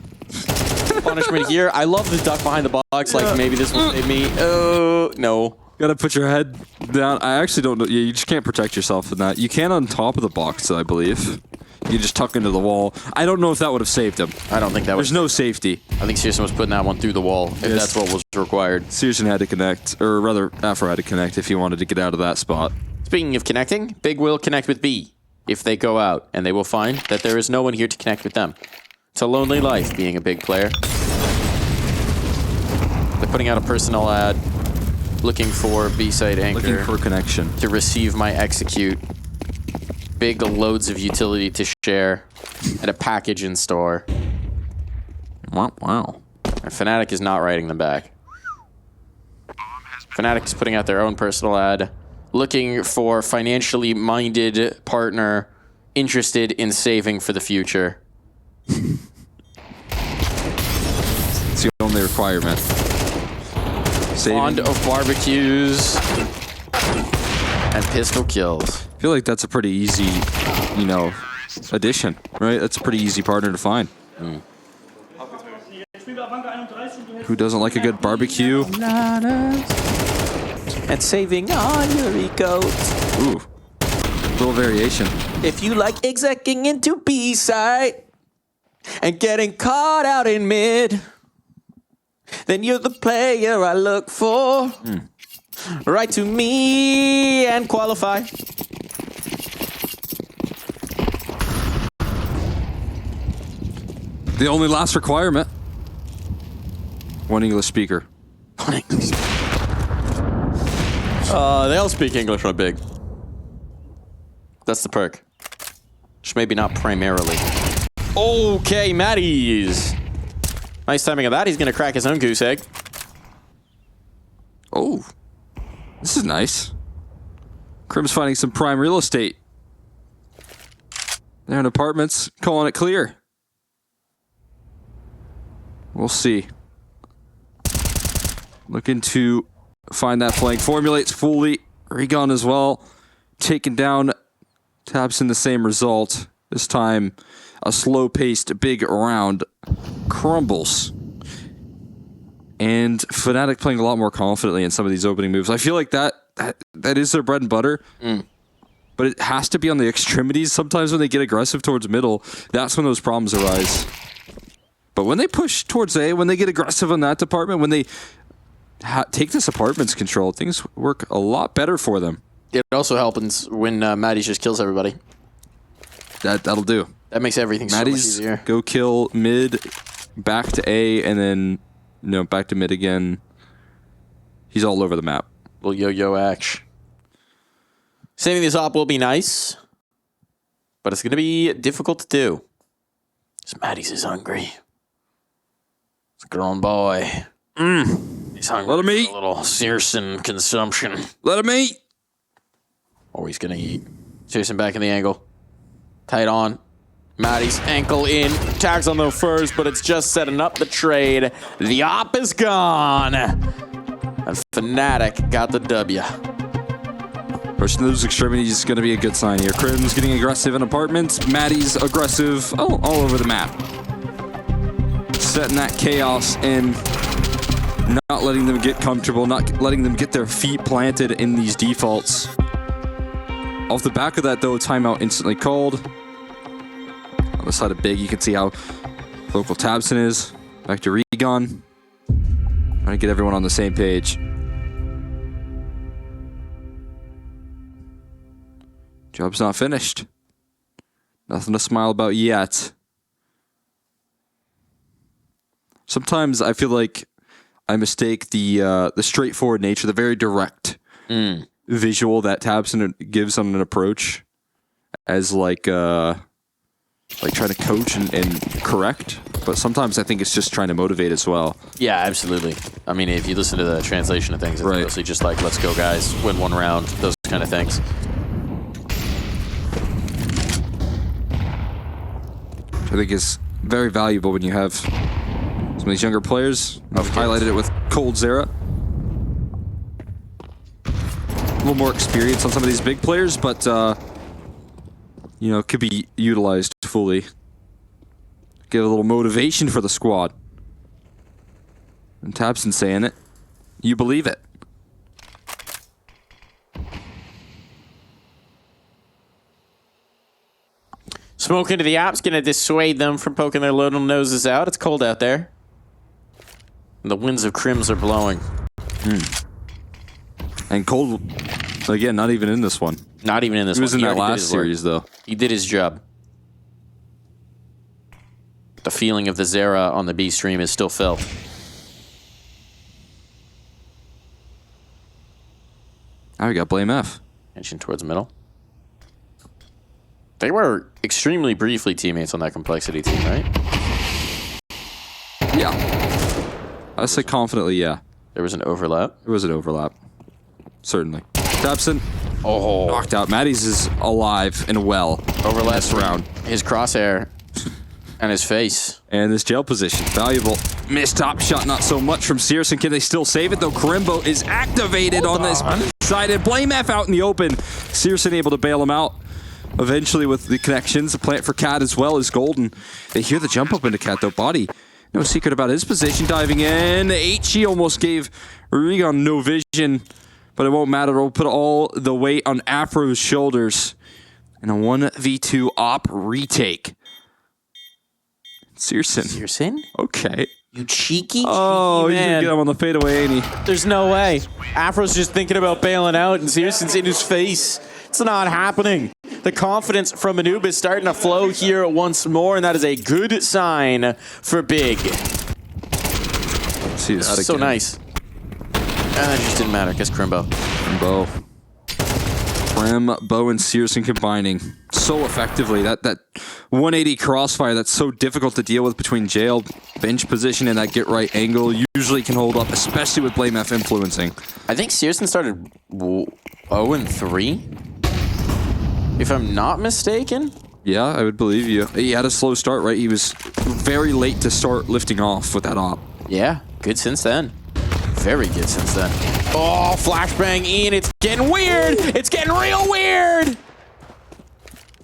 Punishment here. I love the duck behind the box. Like, maybe this will save me. Oh, no. Gotta put your head down. I actually don't know. Yeah, you just can't protect yourself in that. You can on top of the box, I believe. You just tuck into the wall. I don't know if that would have saved him. I don't think that was. There's no safety. I think Searson was putting that one through the wall, if that's what was required. Searson had to connect, or rather, Afro had to connect if he wanted to get out of that spot. Speaking of connecting, Big will connect with B if they go out, and they will find that there is no one here to connect with them. It's a lonely life being a Big player. They're putting out a personal ad, looking for B-side anchor. Looking for connection. To receive my execute. Big loads of utility to share, and a package in store. Wow. And fnatic is not writing them back. Fnatic is putting out their own personal ad, looking for financially minded partner interested in saving for the future. It's the only requirement. Fond of barbecues and pistol kills. I feel like that's a pretty easy, you know, addition, right? That's a pretty easy partner to find. Who doesn't like a good barbecue? And saving on your ego. Ooh, little variation. If you like execing into B-side and getting caught out in mid, then you're the player I look for. Write to me and qualify. The only last requirement. One English speaker. One English. They all speak English on Big. That's the perk. Just maybe not primarily. Okay, Matties. Nice timing of that. He's going to crack his own goose egg. Oh, this is nice. Crim's finding some prime real estate. They're in apartments, calling it clear. We'll see. Looking to find that flank. Formulates fully. Regon as well. Taken down. Taps in the same result. This time, a slow-paced Big round crumbles. And fnatic playing a lot more confidently in some of these opening moves. I feel like that is their bread and butter. But it has to be on the extremities. Sometimes when they get aggressive towards middle, that's when those problems arise. But when they push towards A, when they get aggressive on that department, when they take this apartment's control, things work a lot better for them. It also helps when Matties just kills everybody. That'll do. That makes everything so much easier. Go kill mid, back to A, and then back to mid again. He's all over the map. Little yo-yo action. Saving this op will be nice, but it's going to be difficult to do. Because Matties is hungry. It's a grown boy. He's hungry. Let him eat. A little Searson consumption. Let him eat. Oh, he's going to eat. Searson back in the angle. Tight on. Matty's ankle in. Tags on the first, but it's just setting up the trade. The op is gone. And fnatic got the W. Pushing those extremities is going to be a good sign here. Crim's getting aggressive in apartments. Matty's aggressive all over the map. Setting that chaos in. Not letting them get comfortable. Not letting them get their feet planted in these defaults. Off the back of that, though, timeout instantly called. On the side of Big, you can see how local Tabson is. Back to Regon. Trying to get everyone on the same page. Job's not finished. Nothing to smile about yet. Sometimes I feel like I mistake the straightforward nature, the very direct visual that Tabson gives on an approach as like trying to coach and correct. But sometimes I think it's just trying to motivate as well. Yeah, absolutely. I mean, if you listen to the translation of things, it's mostly just like, let's go, guys, win one round, those kind of things. Which I think is very valuable when you have some of these younger players. I've highlighted it with Cold Zera. A little more experience on some of these big players, but you know, could be utilized fully. Give a little motivation for the squad. And Tabson saying it. You believe it. Smoke into the app's going to dissuade them from poking their little noses out. It's cold out there. And the winds of Crims are blowing. And Cold, again, not even in this one. Not even in this one. He was in that last series, though. He did his job. The feeling of the Zera on the B stream is still felt. Now we got Blame F. Inching towards middle. They were extremely briefly teammates on that Complexity team, right? Yeah. I say confidently, yeah. There was an overlap. There was an overlap. Certainly. Tabson. Oh. Knocked out. Maddie's is alive and well. Overlap this round. His crosshair and his face. And this jail position. Valuable. Missed top shot, not so much from Searson. Can they still save it, though? Karimbo is activated on this side. And Blame F out in the open. Searson able to bail him out. Eventually with the connections. The plant for Cat as well as Golden. They hear the jump up into Cat, though. Body. No secret about his position. Diving in. HE almost gave Regon no vision. But it won't matter. It'll put all the weight on Afro's shoulders. And a 1v2 op retake. Searson. Searson? Okay. You cheeky Oh, you man. can get him on the fadeaway, ain't he? There's no way. Afro's just thinking about bailing out, and Searson's in his face. It's not happening. The confidence from Anubis starting to flow here once more, and that is a good sign for Big. See that again. So nice. And that just didn't matter, because Crimbo. Bo and Searson combining so effectively. That 180 crossfire that's so difficult to deal with between jail, bench position, and that get right angle usually can hold up, especially with Blame F influencing. I think Searson started 0-3, if I'm not mistaken. Yeah, I would believe you. He had a slow start, right? He was very late to start lifting off with that op. Yeah, good since then. Very good since then. Oh, flashbang Ian, it's getting weird. It's getting real weird.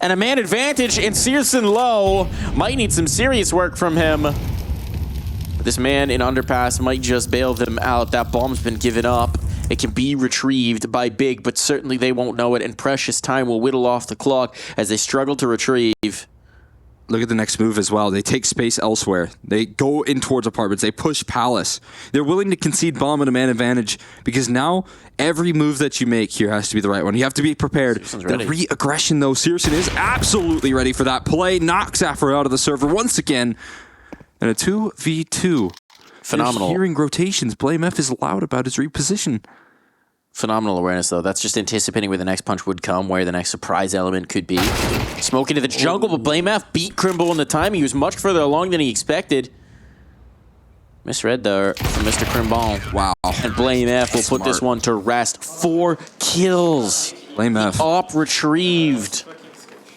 And a man advantage in Searson low. Might need some serious work from him. But this man in underpass might just bail them out. That bomb's been given up. It can be retrieved by Big, but certainly they won't know it, and precious time will whittle off the clock as they struggle to retrieve. Look at the next move as well. They take space elsewhere. They go in towards apartments. They push Palace. They're willing to concede bomb and a man advantage because now every move that you make here has to be the right one. You have to be prepared. The re-aggression, though, Searson is absolutely ready for that play. Knocks Afro out of the server once again. And a 2v2. Phenomenal. You're hearing rotations. Blame F is loud about his reposition. Phenomenal awareness, though. That's just anticipating where the next punch would come, where the next surprise element could be. Smoke into the jungle, but Blame F beat Crimble in the time. He was much further along than he expected. Misread there from Mr. Crimbon. Wow. And Blame F will put this one to rest. 4 kills. Blame F. Op retrieved.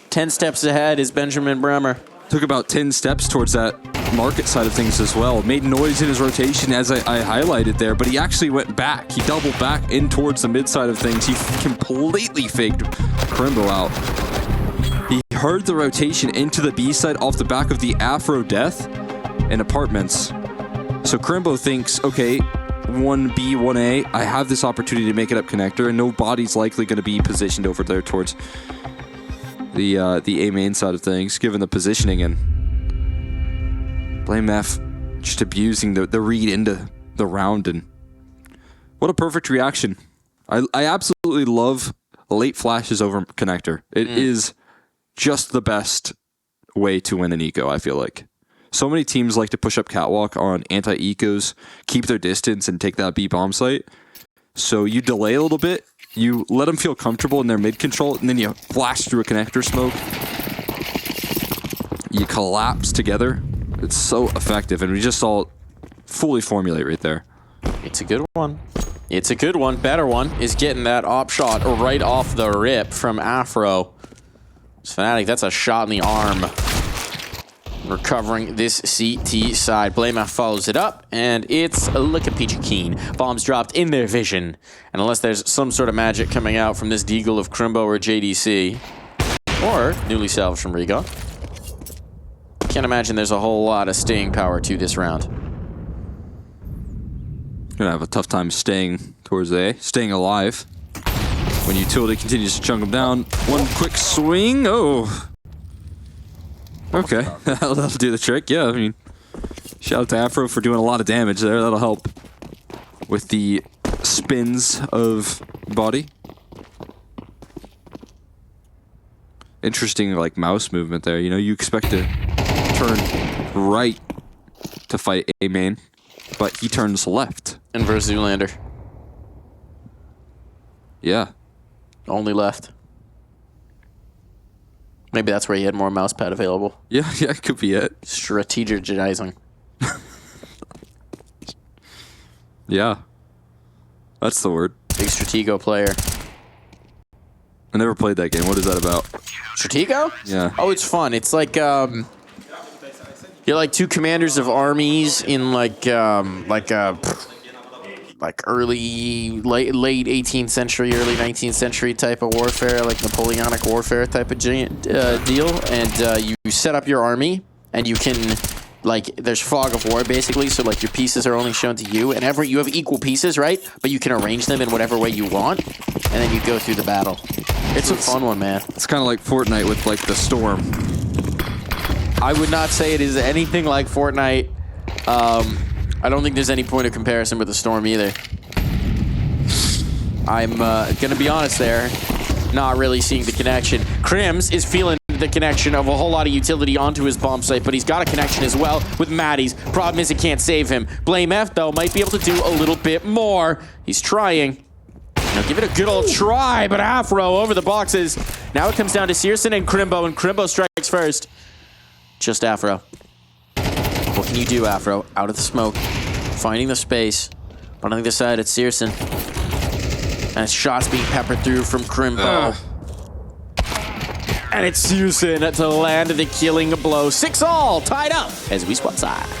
10 steps ahead is Benjamin Bremer. Took about 10 steps towards that market side of things as well. Made noise in his rotation as I highlighted there, but he actually went back. He doubled back in towards the mid side of things. He completely faked Crimbo out. He heard the rotation into the B side off the back of the Afro death and apartments. So Crimbo thinks, okay, 1B, 1A, I have this opportunity to make it up connector, and no body's likely going to be positioned over there towards the A main side of things, given the positioning, and Blame F just abusing the read into the round. And what a perfect reaction. I absolutely love late flashes over connector. It is just the best way to win an eco, I feel like. So many teams like to push up catwalk on anti-ecos, keep their distance, and take that B bomb site. So you delay a little bit, you let them feel comfortable in their mid control, and then you flash through a connector smoke. You collapse together. It's so effective, and we just saw it fully formulate right there. It's a good one. It's a good one. Better one is getting that op shot right off the rip from Afro. It's fnatic, that's a shot in the arm. Recovering this CT side. Blamef follows it up, and it's a look at Peachy Keen. Bombs dropped in their vision. And unless there's some sort of magic coming out from this Deagle of Crimbo or JDC, or newly salvaged from Riga, can't imagine there's a whole lot of staying power to this round. Gonna have a tough time staying towards A, staying alive. When utility continues to chunk them down. One quick swing. Oh. Okay, that'll do the trick. Yeah, I mean, shout out to Afro for doing a lot of damage there. That'll help with the spins of body. Interesting, like, mouse movement there. You know, you expect to turn right to fight A main, but he turns left. Inverse Zoolander. Yeah. Only left. Maybe that's where he had more mouse pad available. Yeah, it could be it. Strategizing. Yeah. That's the word. Big Stratego player. I never played that game. What is that about? Stratego? Yeah. Oh, it's fun. It's like you're like two commanders of armies in like early, late 18th century, early 19th century type of warfare, like Napoleonic warfare type of deal. And you set up your army, and you can, like, there's fog of war basically. So like your pieces are only shown to you, and you have equal pieces, right? But you can arrange them in whatever way you want, and then you go through the battle. It's a fun one, man. It's kind of like Fortnite with, like, the storm. I would not say it is anything like Fortnite. I don't think there's any point of comparison with the Storm either. I'm gonna be honest there, not really seeing the connection. Crims is feeling the connection of a whole lot of utility onto his bomb site, but he's got a connection as well with Maddie's. Problem is it can't save him. Blamef, though, might be able to do a little bit more. He's trying. Now give it a good old try, but Afro over the boxes. Now it comes down to Searson and Crimbo strikes first. Just Afro. What can you do, Afro? Out of the smoke, finding the space. But on the other side, it's Searson. And shots being peppered through from Crimbo. And it's Searson to land the killing blow. 6-all, tied up as we swap sides.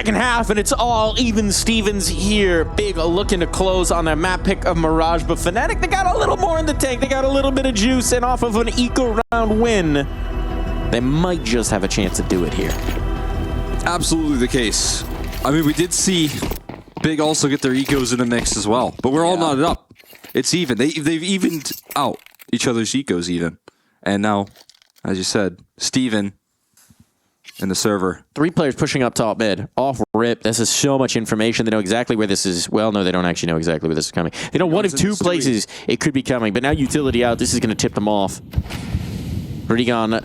second half, and it's all even Stevens here. Big looking to close on a map pick of Mirage, but fnatic, they got a little more in the tank. They got a little bit of juice, and off of an eco round win, they might just have a chance to do it here. Absolutely the case. I mean, we did see Big also get their ecos in the mix as well, but we're all knotted up. It's even. They've evened out each other's ecos even. And now, as you said, Steven in the server. 3 players pushing up top mid. Off rip. This is so much information. They know exactly where this is. Well, no, they don't actually know exactly where this is coming. They know one of 2 places it could be coming, but now utility out. This is going to tip them off. Regan.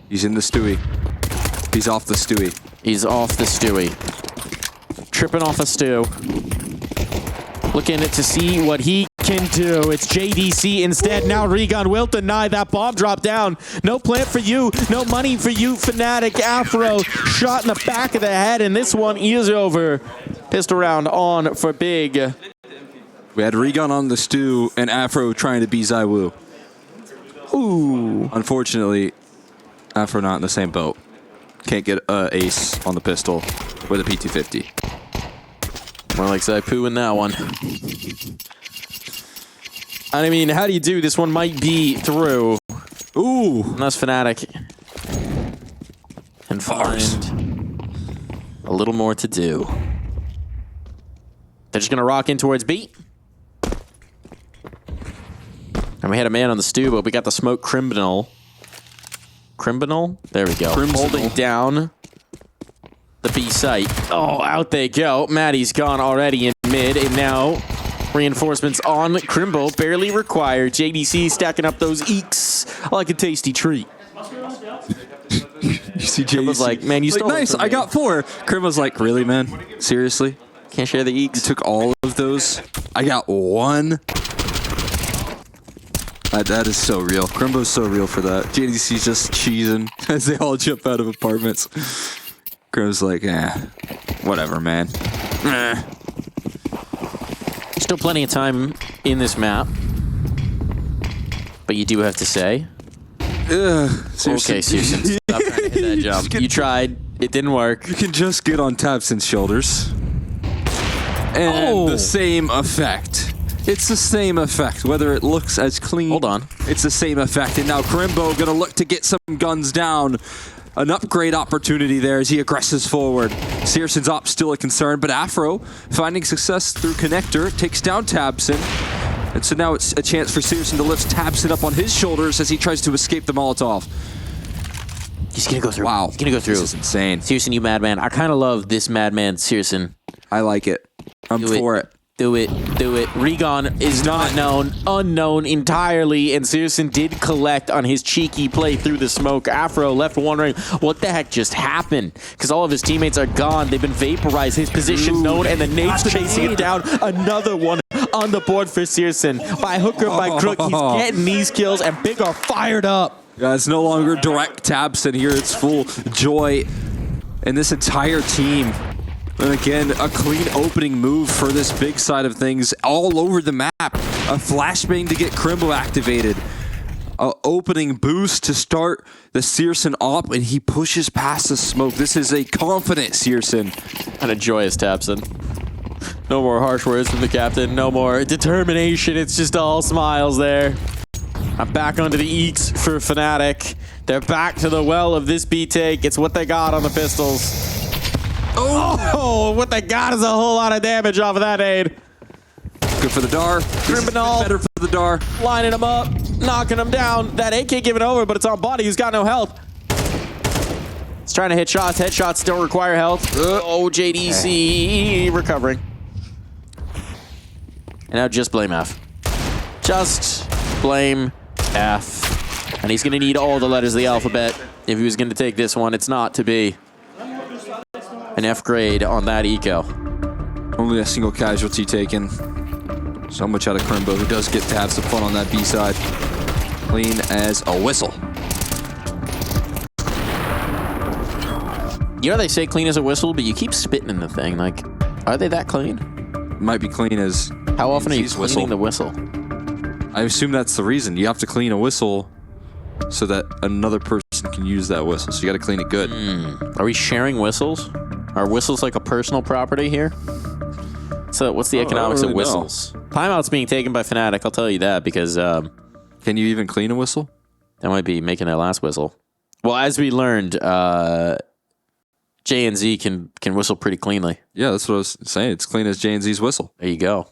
He's in the Stewie. He's off the Stewie. He's off the Stewie. Tripping off a stew. Looking to see what he can do. It's JDC instead. Now Regan will deny that bomb drop down. No plant for you. No money for you, fnatic. Afro shot in the back of the head, and this one is over. Pistol round on for Big. We had Regan on the stew and Afro trying to be Zywoo. Ooh. Unfortunately, Afro not in the same boat. Can't get an ace on the pistol with a P250. More like Zaipu in that one. I mean, how do you do? This one might be through. Ooh. Unless fnatic can find a little more to do. They're just going to rock in towards B. And we had a man on the stew, but we got the smoke criminal. Criminal? There we go. Crimsonal. Holding down the B site. Oh, out they go. Maddie's gone already in mid, and now reinforcements on Crimbo, barely required. JDC stacking up those eeks like a tasty treat. You see Crimbo's like, man, you stole nice, it from I me. got 4. Crimbo's like, really, man? Seriously? Can't share the You eeks. took all of those? I got 1? That is so real. Crimbo's so real for that. JDC's just cheesing as they all jump out of apartments. Crimbo's like, whatever, man. Still plenty of time in this map. But you do have to say, okay, Susan, stop trying to hit that jump. You tried. It didn't work. You can just get on Tabson's shoulders. And the same effect. It's the same effect, whether it looks as clean. Hold on. It's the same effect. And now Crimbo gonna look to get some guns down. An upgrade opportunity there as he aggresses forward. Searson's op still a concern, but Afro finding success through connector takes down Tabson. And so now it's a chance for Searson to lift Tabson up on his shoulders as he tries to escape the Molotov. He's gonna go through. Wow. He's gonna go through. This is insane. Searson, you madman. I kind of love this madman, Searson. I like it. I'm for it. Do it. Do it. Regan is not known. Unknown entirely. And Searson did collect on his cheeky play through the smoke. Afro left wondering what the heck just happened. Because all of his teammates are gone. They've been vaporized. His position known. And the nade's chasing it down. Another one on the board for Searson. By hook or by crook, he's getting these kills. And Big are fired up. Yeah, it's no longer direct Tabson here. It's full joy in this entire team. And again, a clean opening move for this Big side of things all over the map. A flashbang to get Crimbo activated. A opening boost to start the Searson op, and he pushes past the smoke. This is a confident Searson. And a joyous Tabson. No more harsh words from the captain. No more determination. It's just all smiles there. I'm back onto the eeks for fnatic. They're back to the well of this B take. It's what they got on the pistols. Oh, what they got is a whole lot of damage off of that aid. Good for the Dar. Criminal. Better for the Dar. Lining him up, knocking him down. That AK giving over, but it's on body. He's got no health. He's trying to hit shots. Headshots still require health. Oh, JDC recovering. And now just blame F. Just blame F. And he's going to need all the letters of the alphabet if he was going to take this one. It's not to be. An F grade on that eco. Only a single casualty taken. So much out of Crimbo, who does get to have some fun on that B side. Clean as a whistle. You know they say clean as a whistle, but you keep spitting in the thing. Like, are they that clean? Might be clean as... How often are you whistle. cleaning the whistle? I assume that's the reason. You have to clean a whistle so that another person can use that whistle. So you got to clean it good. Are we sharing whistles? Are whistles like a personal property here? So what's the economics of whistles? Timeout's being taken by Fnatic, I'll tell you that, because can you even clean a whistle? That might be making their last whistle. Well, as we learned, J and Z can whistle pretty cleanly. Yeah, that's what I was saying. It's clean as J and Z's whistle. There you go.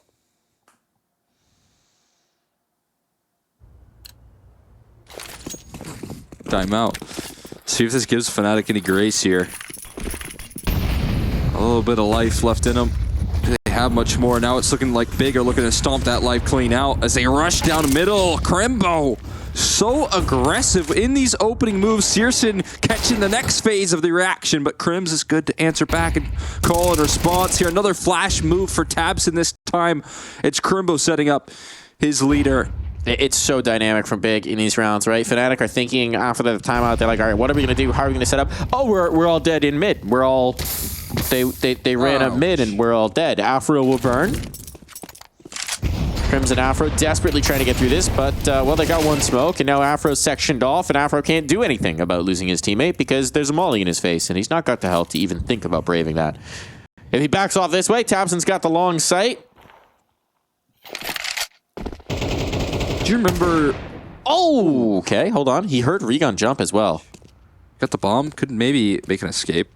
Timeout. See if this gives Fnatic any grace here. A little bit of life left in them. They have much more. Now it's looking like Big are looking to stomp that life clean out as they rush down the middle. Crimbo, so aggressive in these opening moves. Searson catching the next phase of the reaction, but Crims is good to answer back and call in response here. Another flash move for tabseN this time. It's Crimbo setting up his leader. It's so dynamic from Big in these rounds, right? Fnatic are thinking after the timeout, they're like, all right, what are we going to do? How are we going to set up? Oh, we're all dead in mid. We're all... They ran up mid and we're all dead. Afro will burn. Crims and Afro desperately trying to get through this, but, well, they got one smoke, and now Afro's sectioned off, and Afro can't do anything about losing his teammate because there's a molly in his face, and he's not got the health to even think about braving that. If he backs off this way, tabseN's got the long sight. Do you remember... Oh, okay, hold on. He heard Regon jump as well. Got the bomb, could maybe make an escape.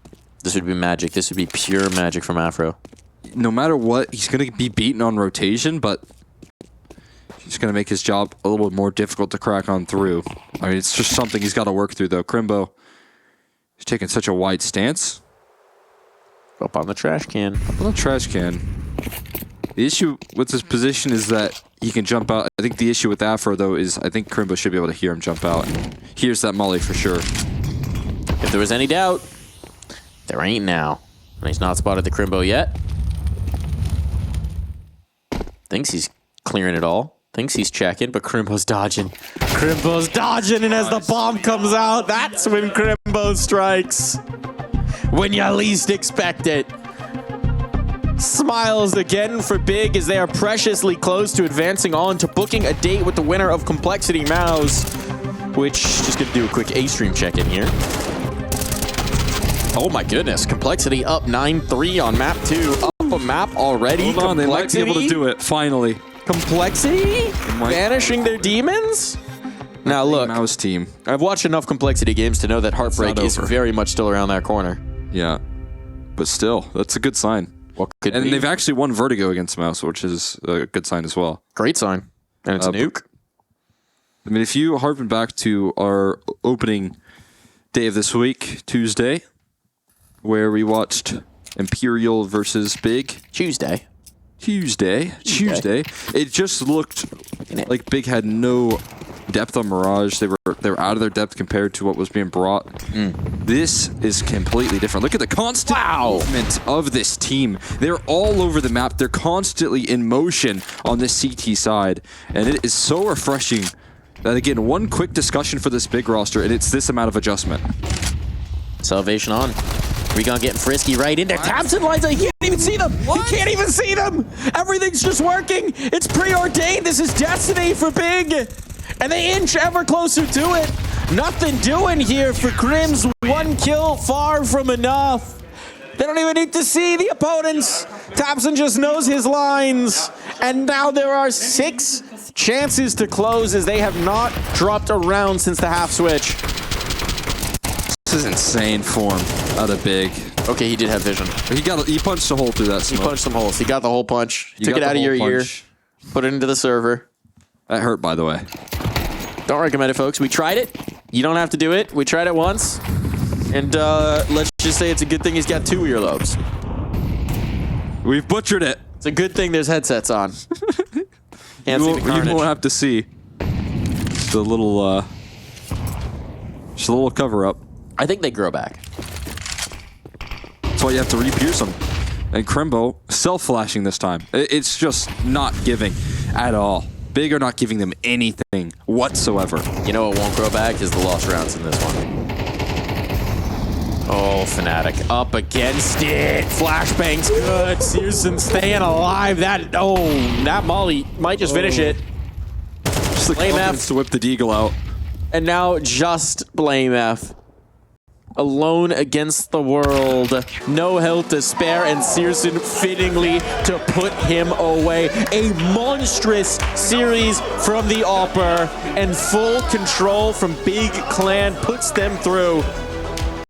This would be magic. This would be pure magic from Afro. No matter what, he's going to be beaten on rotation, but he's going to make his job a little bit more difficult to crack on through. I mean, it's just something he's got to work through, though. Crimbo, he's taking such a wide stance. Up on the trash can. Up on the trash can. The issue with his position is that he can jump out. I think the issue with Afro, though, is I think Crimbo should be able to hear him jump out. Here's that molly for sure. If there was any doubt, there ain't now. And he's not spotted the Crimbo yet. Thinks he's clearing it all. Thinks he's checking, but Crimbo's dodging. Crimbo's dodging, and as the bomb comes out, that's when Crimbo strikes. When you least expect it. Smiles again for Big as they are preciously close to advancing on to booking a date with the winner of Complexity Mouse, which, just gonna do a quick A-stream check-in here. Oh my goodness, Complexity up 9-3 on map 2. Up a map already. Hold on, they might be able to do it, finally. Complexity? Banishing their demons? Now look, Mouse team. I've watched enough Complexity games to know that Heartbreak is very much still around that corner. Yeah, but still, that's a good sign. What could be? And they've actually won Vertigo against Mouse, which is a good sign as well. Great sign. And it's a nuke. I mean, if you harken back to our opening day of this week, Tuesday, where we watched Imperial versus Big. Tuesday. It just looked like Big had no depth on Mirage. They were out of their depth compared to what was being brought. This is completely different. Look at the constant movement of this team. They're all over the map. They're constantly in motion on this CT side, and it is so refreshing. That again, one quick discussion for this Big roster, and it's this amount of adjustment. Salvation on. Regon getting frisky right in there. tabseN lines up. He can't even see them. What? He can't even see them. Everything's just working. It's preordained. This is destiny for Big. And they inch ever closer to it. Nothing doing here for Crims. One kill far from enough. They don't even need to see the opponents. tabseN just knows his lines. And now there are 6 chances to close as they have not dropped a round since the half switch. This is insane form out of Big. Okay, he did have vision. He punched a hole through that smoke. He punched some holes. He got the whole punch. Took it out of your ear. Put it into the server. That hurt, by the way. Don't recommend it, folks. We tried it. You don't have to do it. We tried it once. And let's just say it's a good thing he's got 2 earlobes. We've butchered it. It's a good thing there's headsets on. Can't see the carnage. You won't have to see. Just a little cover up. I think they grow back. That's why you have to re-pierce them. And Crimbo self-flashing this time. It's just not giving at all. Big are not giving them anything whatsoever. You know what won't grow back is the lost rounds in this one. Oh, Fnatic up against it. Flashbang's good. Searson staying alive. That molly might just finish it. Just the confidence to whip the Deagle out. And now just Blame F. alone against the world. No health to spare, and Searson fittingly to put him away. A monstrous series from the Opper, and full control from Big Clan puts them through.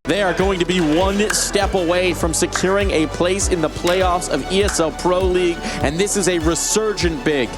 They are going to be one step away from securing a place in the playoffs of ESL Pro League, and this is a resurgent Big.